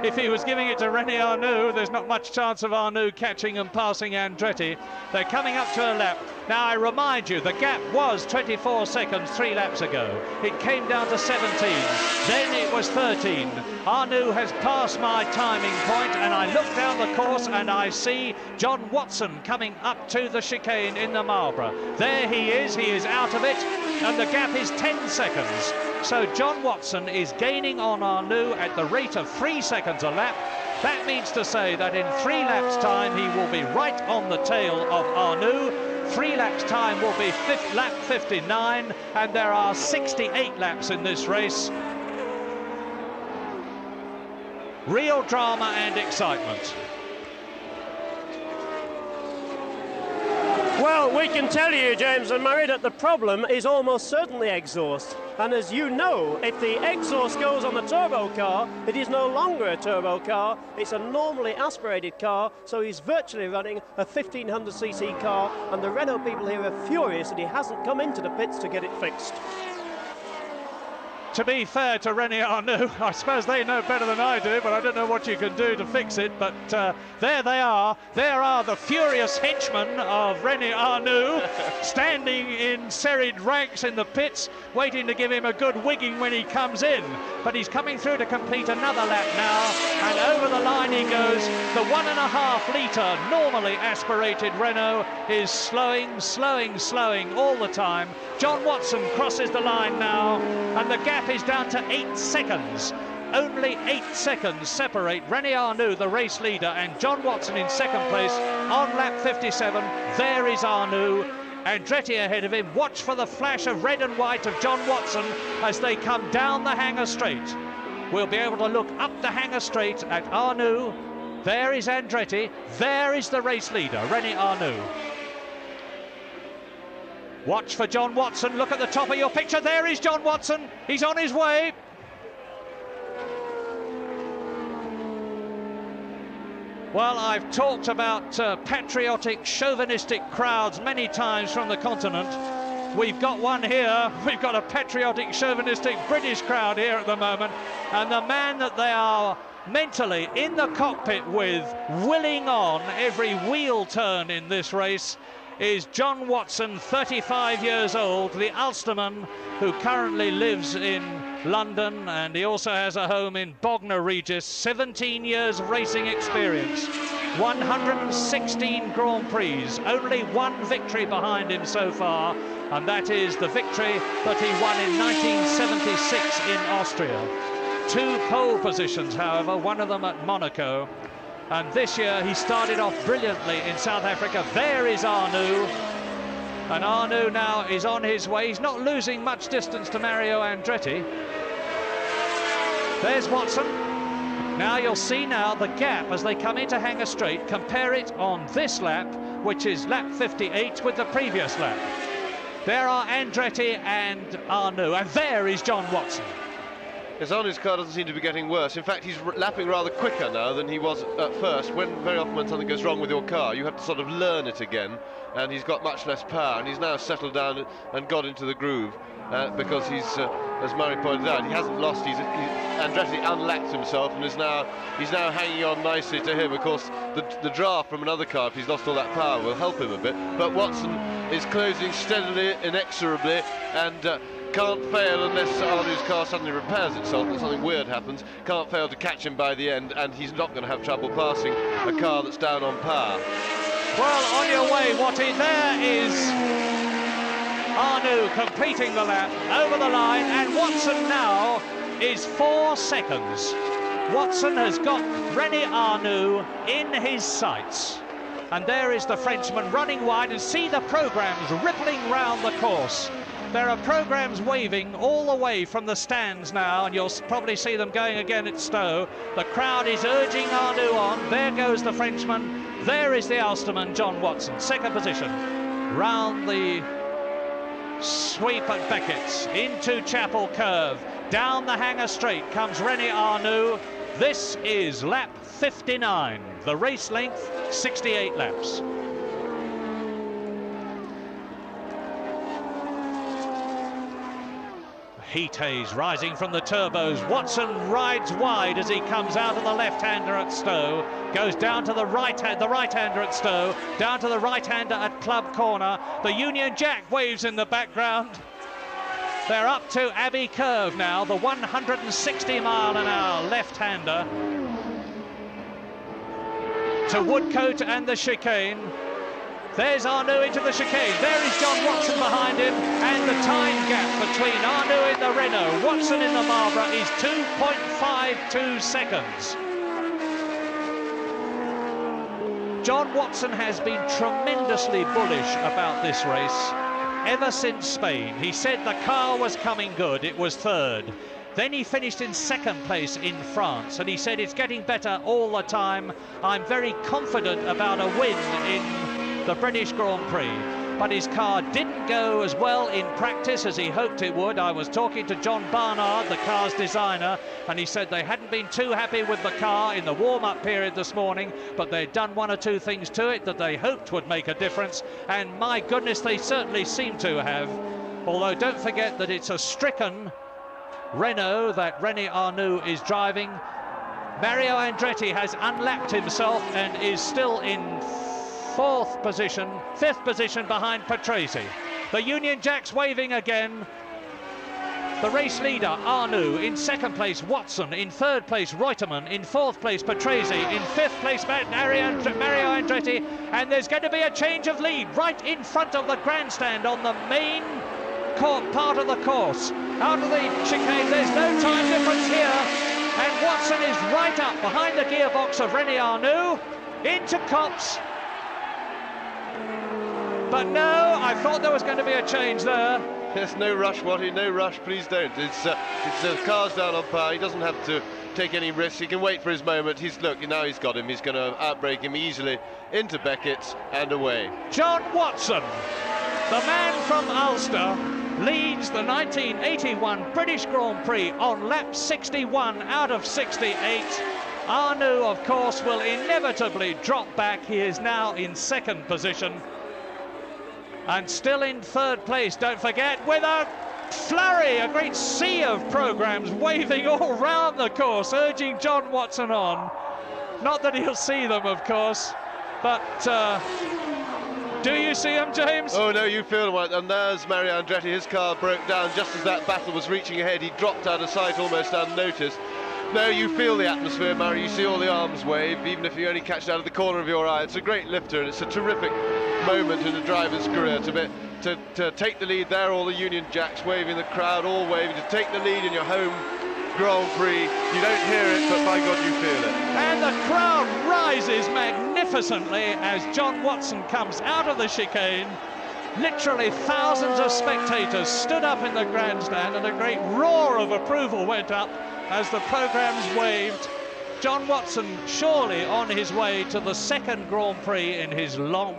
if he was giving it to René Arnoux, there's not much chance of Arnoux catching and passing Andretti. They're coming up to a lap. Now, I remind you, the gap was 24 seconds 3 laps ago. It came down to 17. Then it was 13. Arnoux has passed my timing point, and I look down the course and I see John Watson coming up to the chicane in the Marlborough. There he is out of it, and the gap is 10 seconds. So John Watson is gaining on Arnoux at the rate of 3 seconds a lap. That means to say that in 3 laps' time he will be right on the tail of Arnoux. 3 laps' time will be lap 59, and there are 68 laps in this race. Real drama and excitement. Well, we can tell you, James and Murray, that the problem is almost certainly exhaust. And as you know, if the exhaust goes on the turbo car, it is no longer a turbo car, it's a normally aspirated car, so he's virtually running a 1500cc car, and the Renault people here are furious that he hasn't come into the pits to get it fixed. To be fair to René Arnoux, I suppose they know better than I do, but I don't know what you can do to fix it. But there they are. There are the furious henchmen of René Arnoux standing in serried ranks in the pits, waiting to give him a good wigging when he comes in. But he's coming through to complete another lap now, and over the line he goes. The 1.5 litre normally aspirated Renault is slowing all the time. John Watson crosses the line now, and the gap is down to 8 seconds. Only 8 seconds separate René Arnoux, the race leader, and John Watson in second place on lap 57. There is Arnoux. Andretti ahead of him. Watch for the flash of red and white of John Watson as they come down the Hangar Straight. We'll be able to look up the Hangar Straight at Arnoux. There is Andretti. There is the race leader, René Arnoux. Watch for John Watson. Look at the top of your picture. There is John Watson. He's on his way. Well, I've talked about patriotic, chauvinistic crowds many times from the continent. We've got one here. We've got a patriotic, chauvinistic British crowd here at the moment. And the man that they are mentally in the cockpit with, willing on every wheel turn in this race, is John Watson, 35 years old, the Ulsterman, who currently lives in London, and he also has a home in Bognor Regis. 17 years of racing experience, 116 Grand Prix, only 1 victory behind him so far, and that is the victory that he won in 1976 in Austria. 2 pole positions, however, one of them at Monaco. And this year he started off brilliantly in South Africa. There is Arnoux. And Arnoux now is on his way. He's not losing much distance to Mario Andretti. There's Watson. Now you'll see now the gap as they come into Hangar Straight. Compare it on this lap, which is lap 58, with the previous lap. There are Andretti and Arnoux. And there is John Watson. His Arnoux's car doesn't seem to be getting worse. In fact, he's lapping rather quicker now than he was at first. Very often when something goes wrong with your car, you have to sort of learn it again, and he's got much less power, and he's now settled down and got into the groove because he's, as Murray pointed out, he hasn't lost. Andretti unlacked himself and he's now hanging on nicely to him. Of course, the draft from another car, if he's lost all that power, will help him a bit. But Watson is closing steadily, inexorably, and can't fail unless Arnoux's car suddenly repairs itself and something weird happens. Can't fail to catch him by the end, and he's not going to have trouble passing a car that's down on power. Well, on your way, Watty, there is Arnoux completing the lap over the line, and Watson now is 4 seconds. Watson has got René Arnoux in his sights. And there is the Frenchman running wide, and see the programmes rippling round the course. There are programmes waving all the way from the stands now, and you'll probably see them going again at Stowe. The crowd is urging Arnoux on. There goes the Frenchman. There is the Ulsterman, John Watson, second position. Round the sweep at Beckett's, into Chapel Curve. Down the Hangar Straight comes René Arnoux. This is lap 59. The race length, 68 laps. Heat haze rising from the turbos. Watson rides wide as he comes out of the left-hander at Stowe, goes down to the right-hander at Stowe, down to the right-hander at Club Corner. The Union Jack waves in the background. They're up to Abbey Curve now, the 160-mile-an-hour left-hander. To Woodcote and the chicane. There's Arnoux into the chicane. There is John Watson behind him, and the time gap between Arnoux in the Renault, Watson in the Marlborough is 2.52 seconds. John Watson has been tremendously bullish about this race ever since Spain. He said the car was coming good, it was third. Then he finished in second place in France, and he said it's getting better all the time. I'm very confident about a win in the British Grand Prix, but his car didn't go as well in practice as he hoped it would. I was talking to John Barnard, the car's designer, and he said they hadn't been too happy with the car in the warm-up period this morning, but they'd done one or two things to it that they hoped would make a difference, and my goodness, they certainly seem to have. Although don't forget that it's a stricken Renault that René Arnoux is driving. Mario Andretti has unlapped himself and is still in fifth position behind Patrese. The Union Jacks waving again. The race leader, Arnoux, in second place, Watson, in third place, Reutemann, in fourth place, Patrese, in fifth place, Mario Andretti, and there's going to be a change of lead right in front of the grandstand on the main part of the course. Out of the chicane, there's no time difference here, and Watson is right up behind the gearbox of René Arnoux, into Copse. But no, I thought there was going to be a change there. Yes, no rush, Watty, no rush, please don't. It's the car's down on power. He doesn't have to take any risks. He can wait for his moment. Look, now he's got him. He's going to outbrake him easily into Beckett and away. John Watson, the man from Ulster, leads the 1981 British Grand Prix on lap 61 out of 68. Arnoux, of course, will inevitably drop back. He is now in second position. And still in third place, don't forget, with a flurry, a great sea of programmes waving all round the course, urging John Watson on. Not that he'll see them, of course, but do you see them, James? Oh, no, you feel them. And there's Mario Andretti. His car broke down just as that battle was reaching ahead. He dropped out of sight almost unnoticed. No, you feel the atmosphere, Murray. You see all the arms wave, even if you only catch it out of the corner of your eye. It's a great lifter, and it's a terrific moment in a driver's career to take the lead there. All the Union Jacks waving, the crowd all waving, to take the lead in your home Grand Prix. You don't hear it, but by God, you feel it. And the crowd rises magnificently as John Watson comes out of the chicane. Literally thousands of spectators stood up in the grandstand, and a great roar of approval went up as the programmes waved. John Watson surely on his way to the second Grand Prix in his long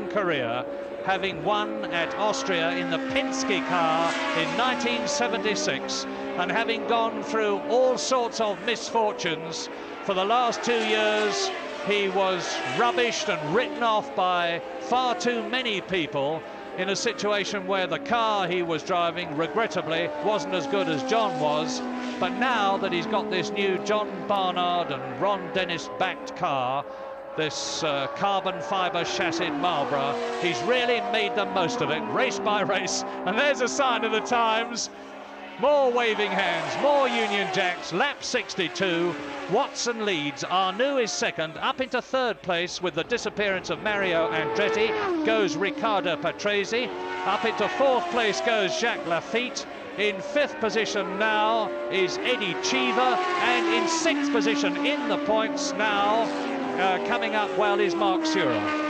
career, having won at Austria in the Penske car in 1976, and having gone through all sorts of misfortunes. For the last 2 years, he was rubbished and written off by far too many people in a situation where the car he was driving, regrettably, wasn't as good as John was. But now that he's got this new John Barnard and Ron Dennis-backed car, this carbon fibre chassis Marlborough, he's really made the most of it, race by race. And there's a sign of the times. More waving hands, more Union Jacks, lap 62. Watson leads, Arnoux is second, up into third place with the disappearance of Mario Andretti goes Riccardo Patrese, up into fourth place goes Jacques Laffite, in fifth position now is Eddie Cheever, and in sixth position in the points now, coming up well, is Mark Surer.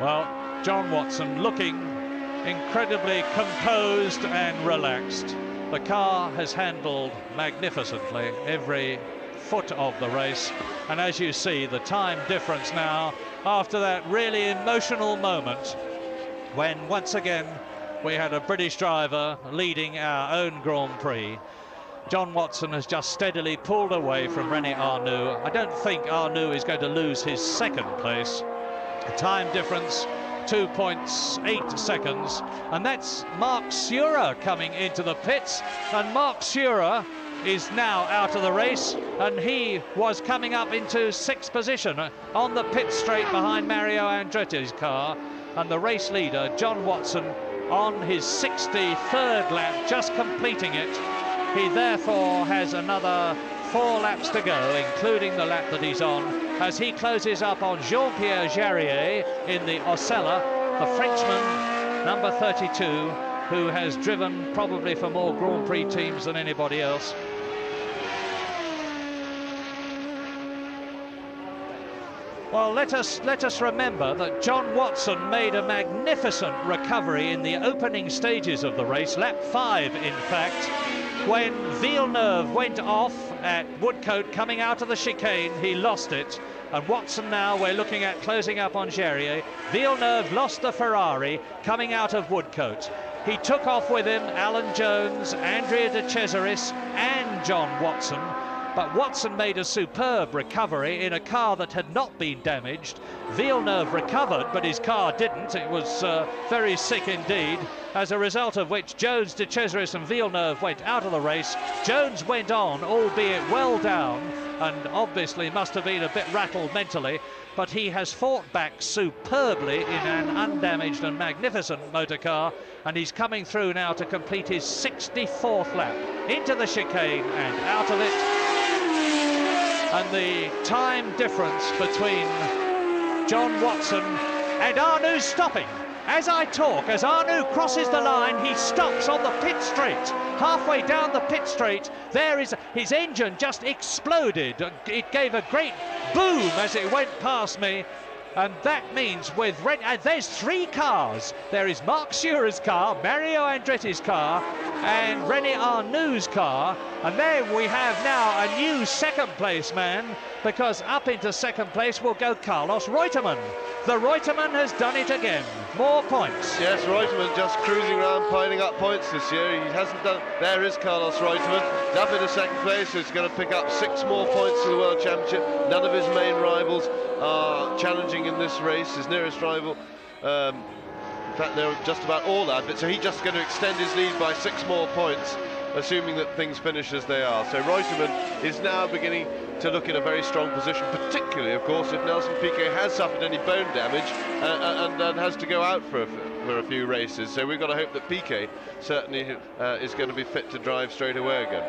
Well, John Watson looking incredibly composed and relaxed. The car has handled magnificently every foot of the race, and as you see, the time difference now, after that really emotional moment, when once again we had a British driver leading our own Grand Prix. John Watson has just steadily pulled away from René Arnoux. I don't think Arnoux is going to lose his second place. A time difference, 2.8 seconds, and that's Mark Surer coming into the pits, and Mark Surer is now out of the race, and he was coming up into sixth position on the pit straight behind Mario Andretti's car, and the race leader John Watson on his 63rd lap, just completing it. He therefore has another 4 laps to go, including the lap that he's on, as he closes up on Jean-Pierre Jarier in the Osella, the Frenchman, number 32, who has driven probably for more Grand Prix teams than anybody else. Well, let us remember that John Watson made a magnificent recovery in the opening stages of the race, lap 5 in fact, when Villeneuve went off at Woodcote coming out of the chicane. He lost it, and Watson now we're looking at closing up on Jarier. Villeneuve lost the Ferrari coming out of Woodcote. He took off with him Alan Jones, Andrea De Cesaris and John Watson, but Watson made a superb recovery in a car that had not been damaged. Villeneuve recovered, but his car didn't. It was very sick indeed, as a result of which Jones, De Cesaris and Villeneuve went out of the race. Jones went on, albeit well down, and obviously must have been a bit rattled mentally, but he has fought back superbly in an undamaged and magnificent motor car, and he's coming through now to complete his 64th lap into the chicane and out of it. And the time difference between John Watson and Arnoux stopping. As I talk, as Arnoux crosses the line, he stops on the pit straight. Halfway down the pit straight, there is his engine just exploded. It gave a great boom as it went past me. And that means with there's 3 cars. There is Mark Surer's car, Mario Andretti's car, and René Arnoux' car. And there we have now a new second place man, because up into second place will go Carlos Reutemann. The Reutemann has done it again. More points. Yes, Reutemann just cruising around piling up points this year. He hasn't done. There is Carlos Reutemann. He's up into second place, so he's going to pick up 6 more points to the World Championship. None of his main rivals are challenging in this race. His nearest rival, in fact, they're just about all out of it, so he's just going to extend his lead by 6 more points, assuming that things finish as they are. So Reutemann is now beginning to look in a very strong position, particularly, of course, if Nelson Piquet has suffered any bone damage and has to go out for a few races. So we've got to hope that Piquet certainly is going to be fit to drive straight away again.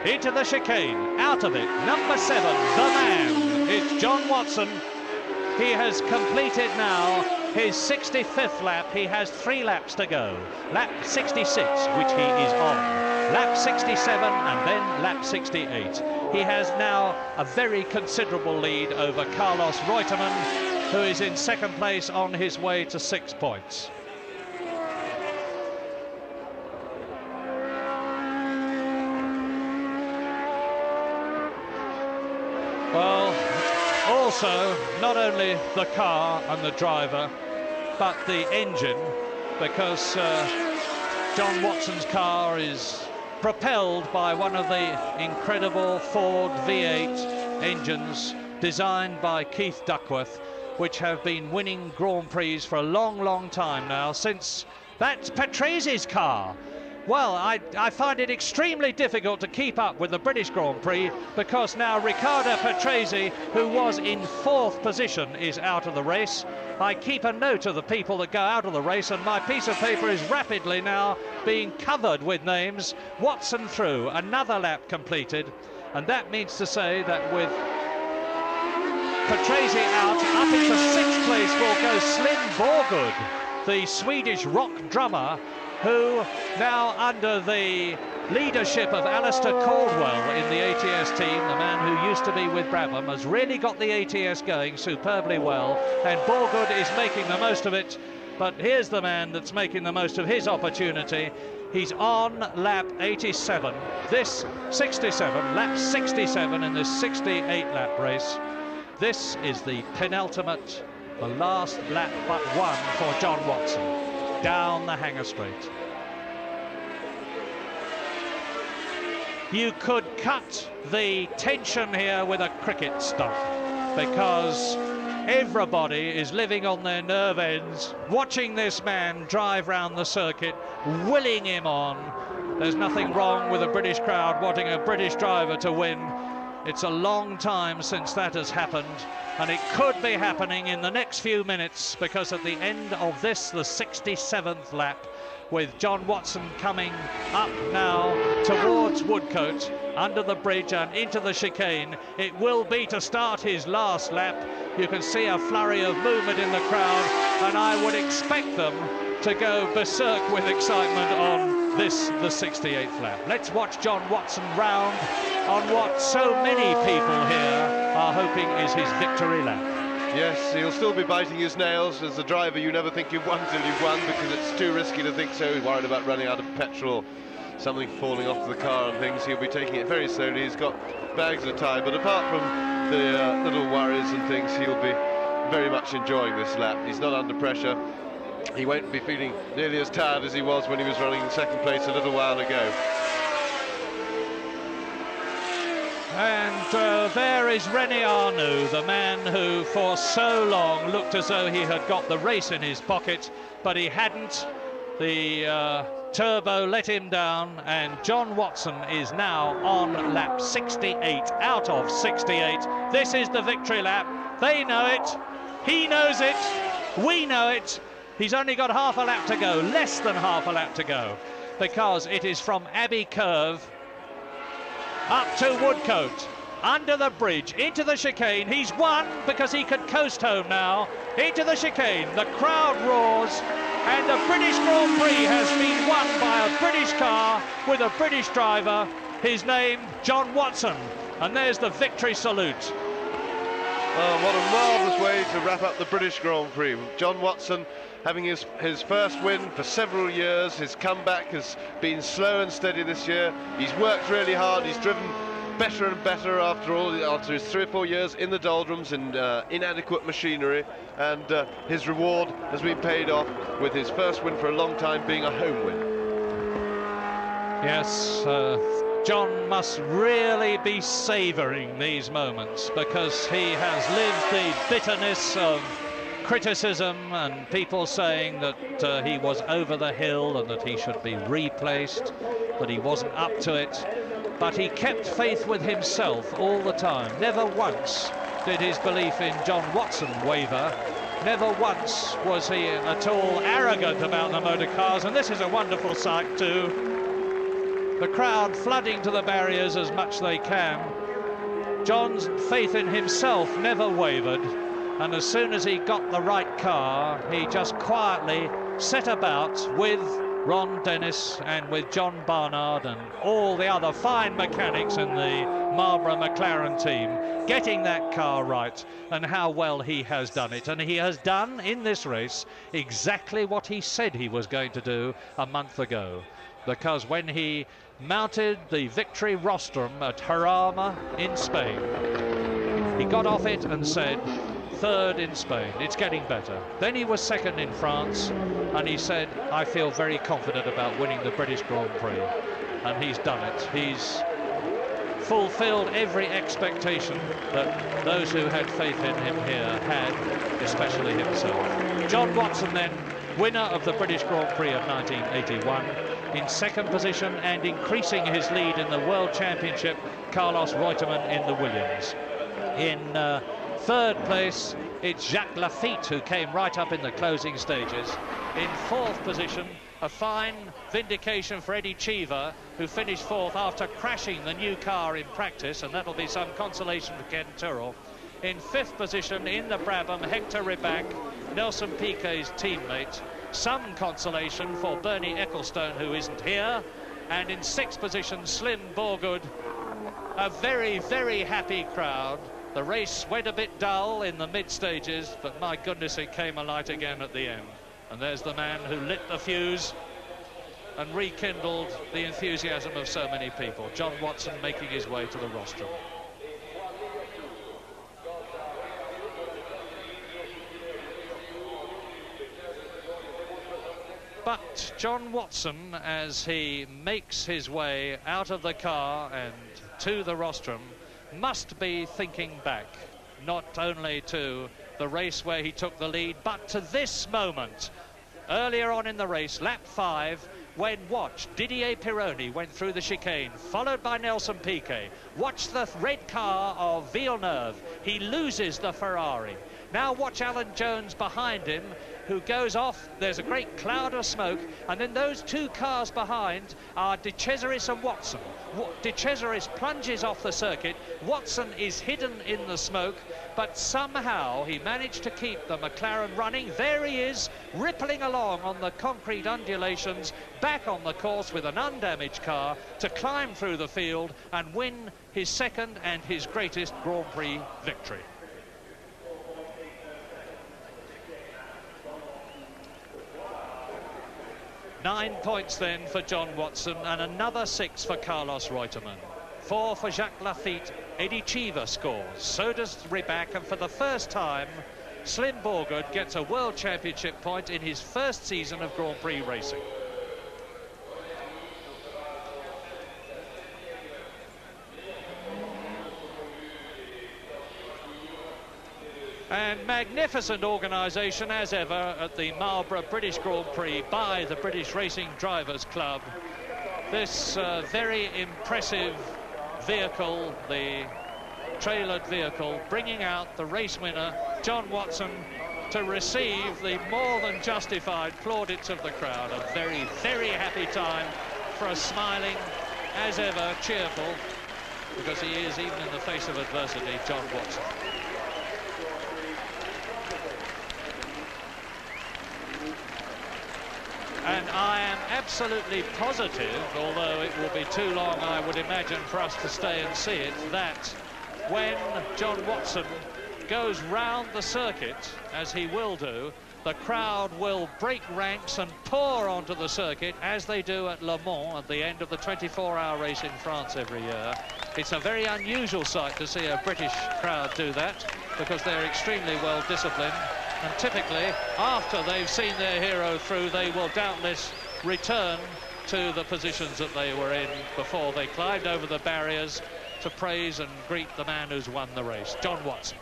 Into the chicane, out of it, number 7, the man. It's John Watson. He has completed now his 65th lap. He has 3 laps to go. Lap 66, which he is on. Lap 67 and then lap 68. He has now a very considerable lead over Carlos Reutemann, who is in second place on his way to 6 points. Well, also, not only the car and the driver, but the engine, because John Watson's car is propelled by one of the incredible Ford V8 engines designed by Keith Duckworth, which have been winning Grand Prix for a long, long time now, since that's Patrese car. Well, I find it extremely difficult to keep up with the British Grand Prix, because now Riccardo Patrese, who was in 4th position, is out of the race. I keep a note of the people that go out of the race, and my piece of paper is rapidly now being covered with names. Watson through, another lap completed, and that means to say that with Patrese out, up into 6th place will go Slim Borgud, the Swedish rock drummer, who now under the leadership of Alistair Caldwell in the ATS team, the man who used to be with Brabham, has really got the ATS going superbly well, and Borgud is making the most of it. But here's the man that's making the most of his opportunity. He's on lap 87, this 67, lap 67 in this 68 lap race. This is the penultimate, the last lap but one for John Watson. down the Hanger Straight. You could cut the tension here with a cricket stump, because everybody is living on their nerve ends, watching this man drive round the circuit, willing him on. There's nothing wrong with a British crowd wanting a British driver to win. It's a long time since that has happened, and it could be happening in the next few minutes, because at the end of this, the 67th lap, with John Watson coming up now towards Woodcote, under the bridge and into the chicane. It will be to start his last lap. You can see a flurry of movement in the crowd, and I would expect them to go berserk with excitement on this, the 68th lap. Let's watch John Watson round on what so many people here are hoping is his victory lap. Yes, he'll still be biting his nails. As a driver, you never think you've won till you've won, because it's too risky to think so. He's worried about running out of petrol, something falling off the car and things. He'll be taking it very slowly. He's got bags of time, but apart from the little worries and things, he'll be very much enjoying this lap. He's not under pressure. He won't be feeling nearly as tired as he was when he was running in second place a little while ago. And there is René Arnoux, the man who for so long looked as though he had got the race in his pocket, but he hadn't. The turbo let him down, and John Watson is now on lap 68 out of 68. This is the victory lap. They know it, he knows it, we know it. He's only got half a lap to go, less than half a lap to go, because it is from Abbey Curve up to Woodcote, under the bridge, into the chicane. He's won because he can coast home now. Into the chicane, the crowd roars, and the British Grand Prix has been won by a British car with a British driver. His name, John Watson, and there's the victory salute. Oh, what a marvellous way to wrap up the British Grand Prix. John Watson having his first win for several years. His comeback has been slow and steady this year. He's worked really hard. He's driven better and better after his 3 or 4 years in the doldrums and inadequate machinery, and his reward has been paid off with his first win for a long time being a home win. Yes, John must really be savouring these moments, because he has lived the bitterness of criticism and people saying that he was over the hill and that he should be replaced, that he wasn't up to it. But he kept faith with himself all the time. Never once did his belief in John Watson waver. Never once was he at all arrogant about the motor cars, and this is a wonderful sight too. The crowd flooding to the barriers as much they can. John's faith in himself never wavered, and as soon as he got the right car, he just quietly set about with Ron Dennis and with John Barnard and all the other fine mechanics in the Marlboro McLaren team, getting that car right, and how well he has done it. And he has done in this race exactly what he said he was going to do a month ago, because when he mounted the victory rostrum at Jarama in Spain, he got off it and said, third in Spain, it's getting better. Then he was second in France, and he said, I feel very confident about winning the British Grand Prix. And he's done it. He's fulfilled every expectation that those who had faith in him here had, especially himself. John Watson then, winner of the British Grand Prix of 1981, in second position and increasing his lead in the World Championship, Carlos Reutemann in the Williams. In third place, it's Jacques Laffite, who came right up in the closing stages. In fourth position, a fine vindication for Eddie Cheever, who finished fourth after crashing the new car in practice, and that'll be some consolation for Ken Tyrrell. In fifth position, in the Brabham, Hector Ribac, Nelson Piquet's teammate. Some consolation for Bernie Ecclestone, who isn't here. And in sixth position, Slim Borgood. A very, very happy crowd. The race went a bit dull in the mid-stages, but my goodness, it came alight again at the end. And there's the man who lit the fuse and rekindled the enthusiasm of so many people. John Watson making his way to the rostrum. But John Watson, as he makes his way out of the car and to the rostrum, must be thinking back, not only to the race where he took the lead, but to this moment earlier on in the race, lap 5, when watch Didier Pironi went through the chicane, followed by Nelson Piquet. Watch the red car of Villeneuve. He loses the Ferrari. Now watch Alan Jones behind him, who goes off. There's a great cloud of smoke, and then those two cars behind are De Cesaris and Watson. De Cesaris plunges off the circuit. Watson is hidden in the smoke, but somehow he managed to keep the McLaren running. There he is, rippling along on the concrete undulations, back on the course with an undamaged car to climb through the field and win his second and his greatest Grand Prix victory. Nine points then for John Watson and another 6 for Carlos Reutemann. 4 for Jacques Laffite. Eddie Cheever scores. So does Rybak, and for the first time, Slim Borgard gets a World Championship point in his first season of Grand Prix racing. And magnificent organisation as ever at the Marlborough British Grand Prix by the British Racing Drivers Club. This very impressive vehicle, the trailered vehicle, bringing out the race winner, John Watson, to receive the more than justified plaudits of the crowd. A very, very happy time for a smiling, as ever, cheerful, because he is, even in the face of adversity, John Watson. And I am absolutely positive, although it will be too long, I would imagine, for us to stay and see it, that when John Watson goes round the circuit, as he will do, the crowd will break ranks and pour onto the circuit, as they do at Le Mans at the end of the 24-hour race in France every year. It's a very unusual sight to see a British crowd do that, because they're extremely well disciplined. And typically, after they've seen their hero through, they will doubtless return to the positions that they were in before they climbed over the barriers to praise and greet the man who's won the race, John Watson.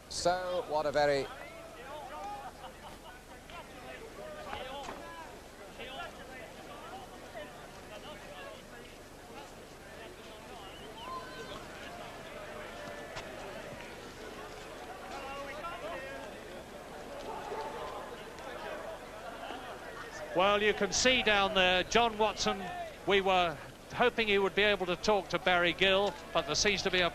So, what a very... Well, you can see down there, John Watson, we were hoping he would be able to talk to Barry Gill, but there seems to be a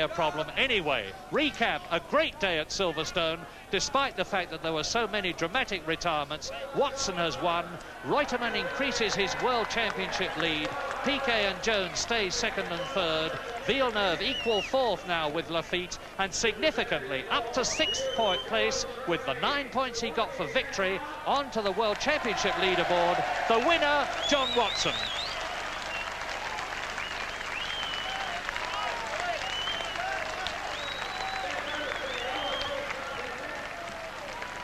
problem. Anyway, recap, a great day at Silverstone, despite the fact that there were so many dramatic retirements. Watson has won, Reutemann increases his World Championship lead, Piquet and Jones stay second and third, Villeneuve equal fourth now with Laffite, and significantly up to 6th place with the 9 points he got for victory onto the World Championship leaderboard. The winner, John Watson.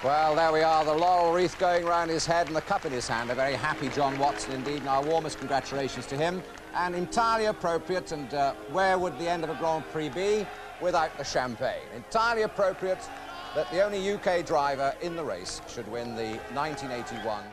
Well, there we are, the laurel wreath going round his head and the cup in his hand. A very happy John Watson indeed, and our warmest congratulations to him. And entirely appropriate, and where would the end of a Grand Prix be without the champagne? Entirely appropriate that the only UK driver in the race should win the 1981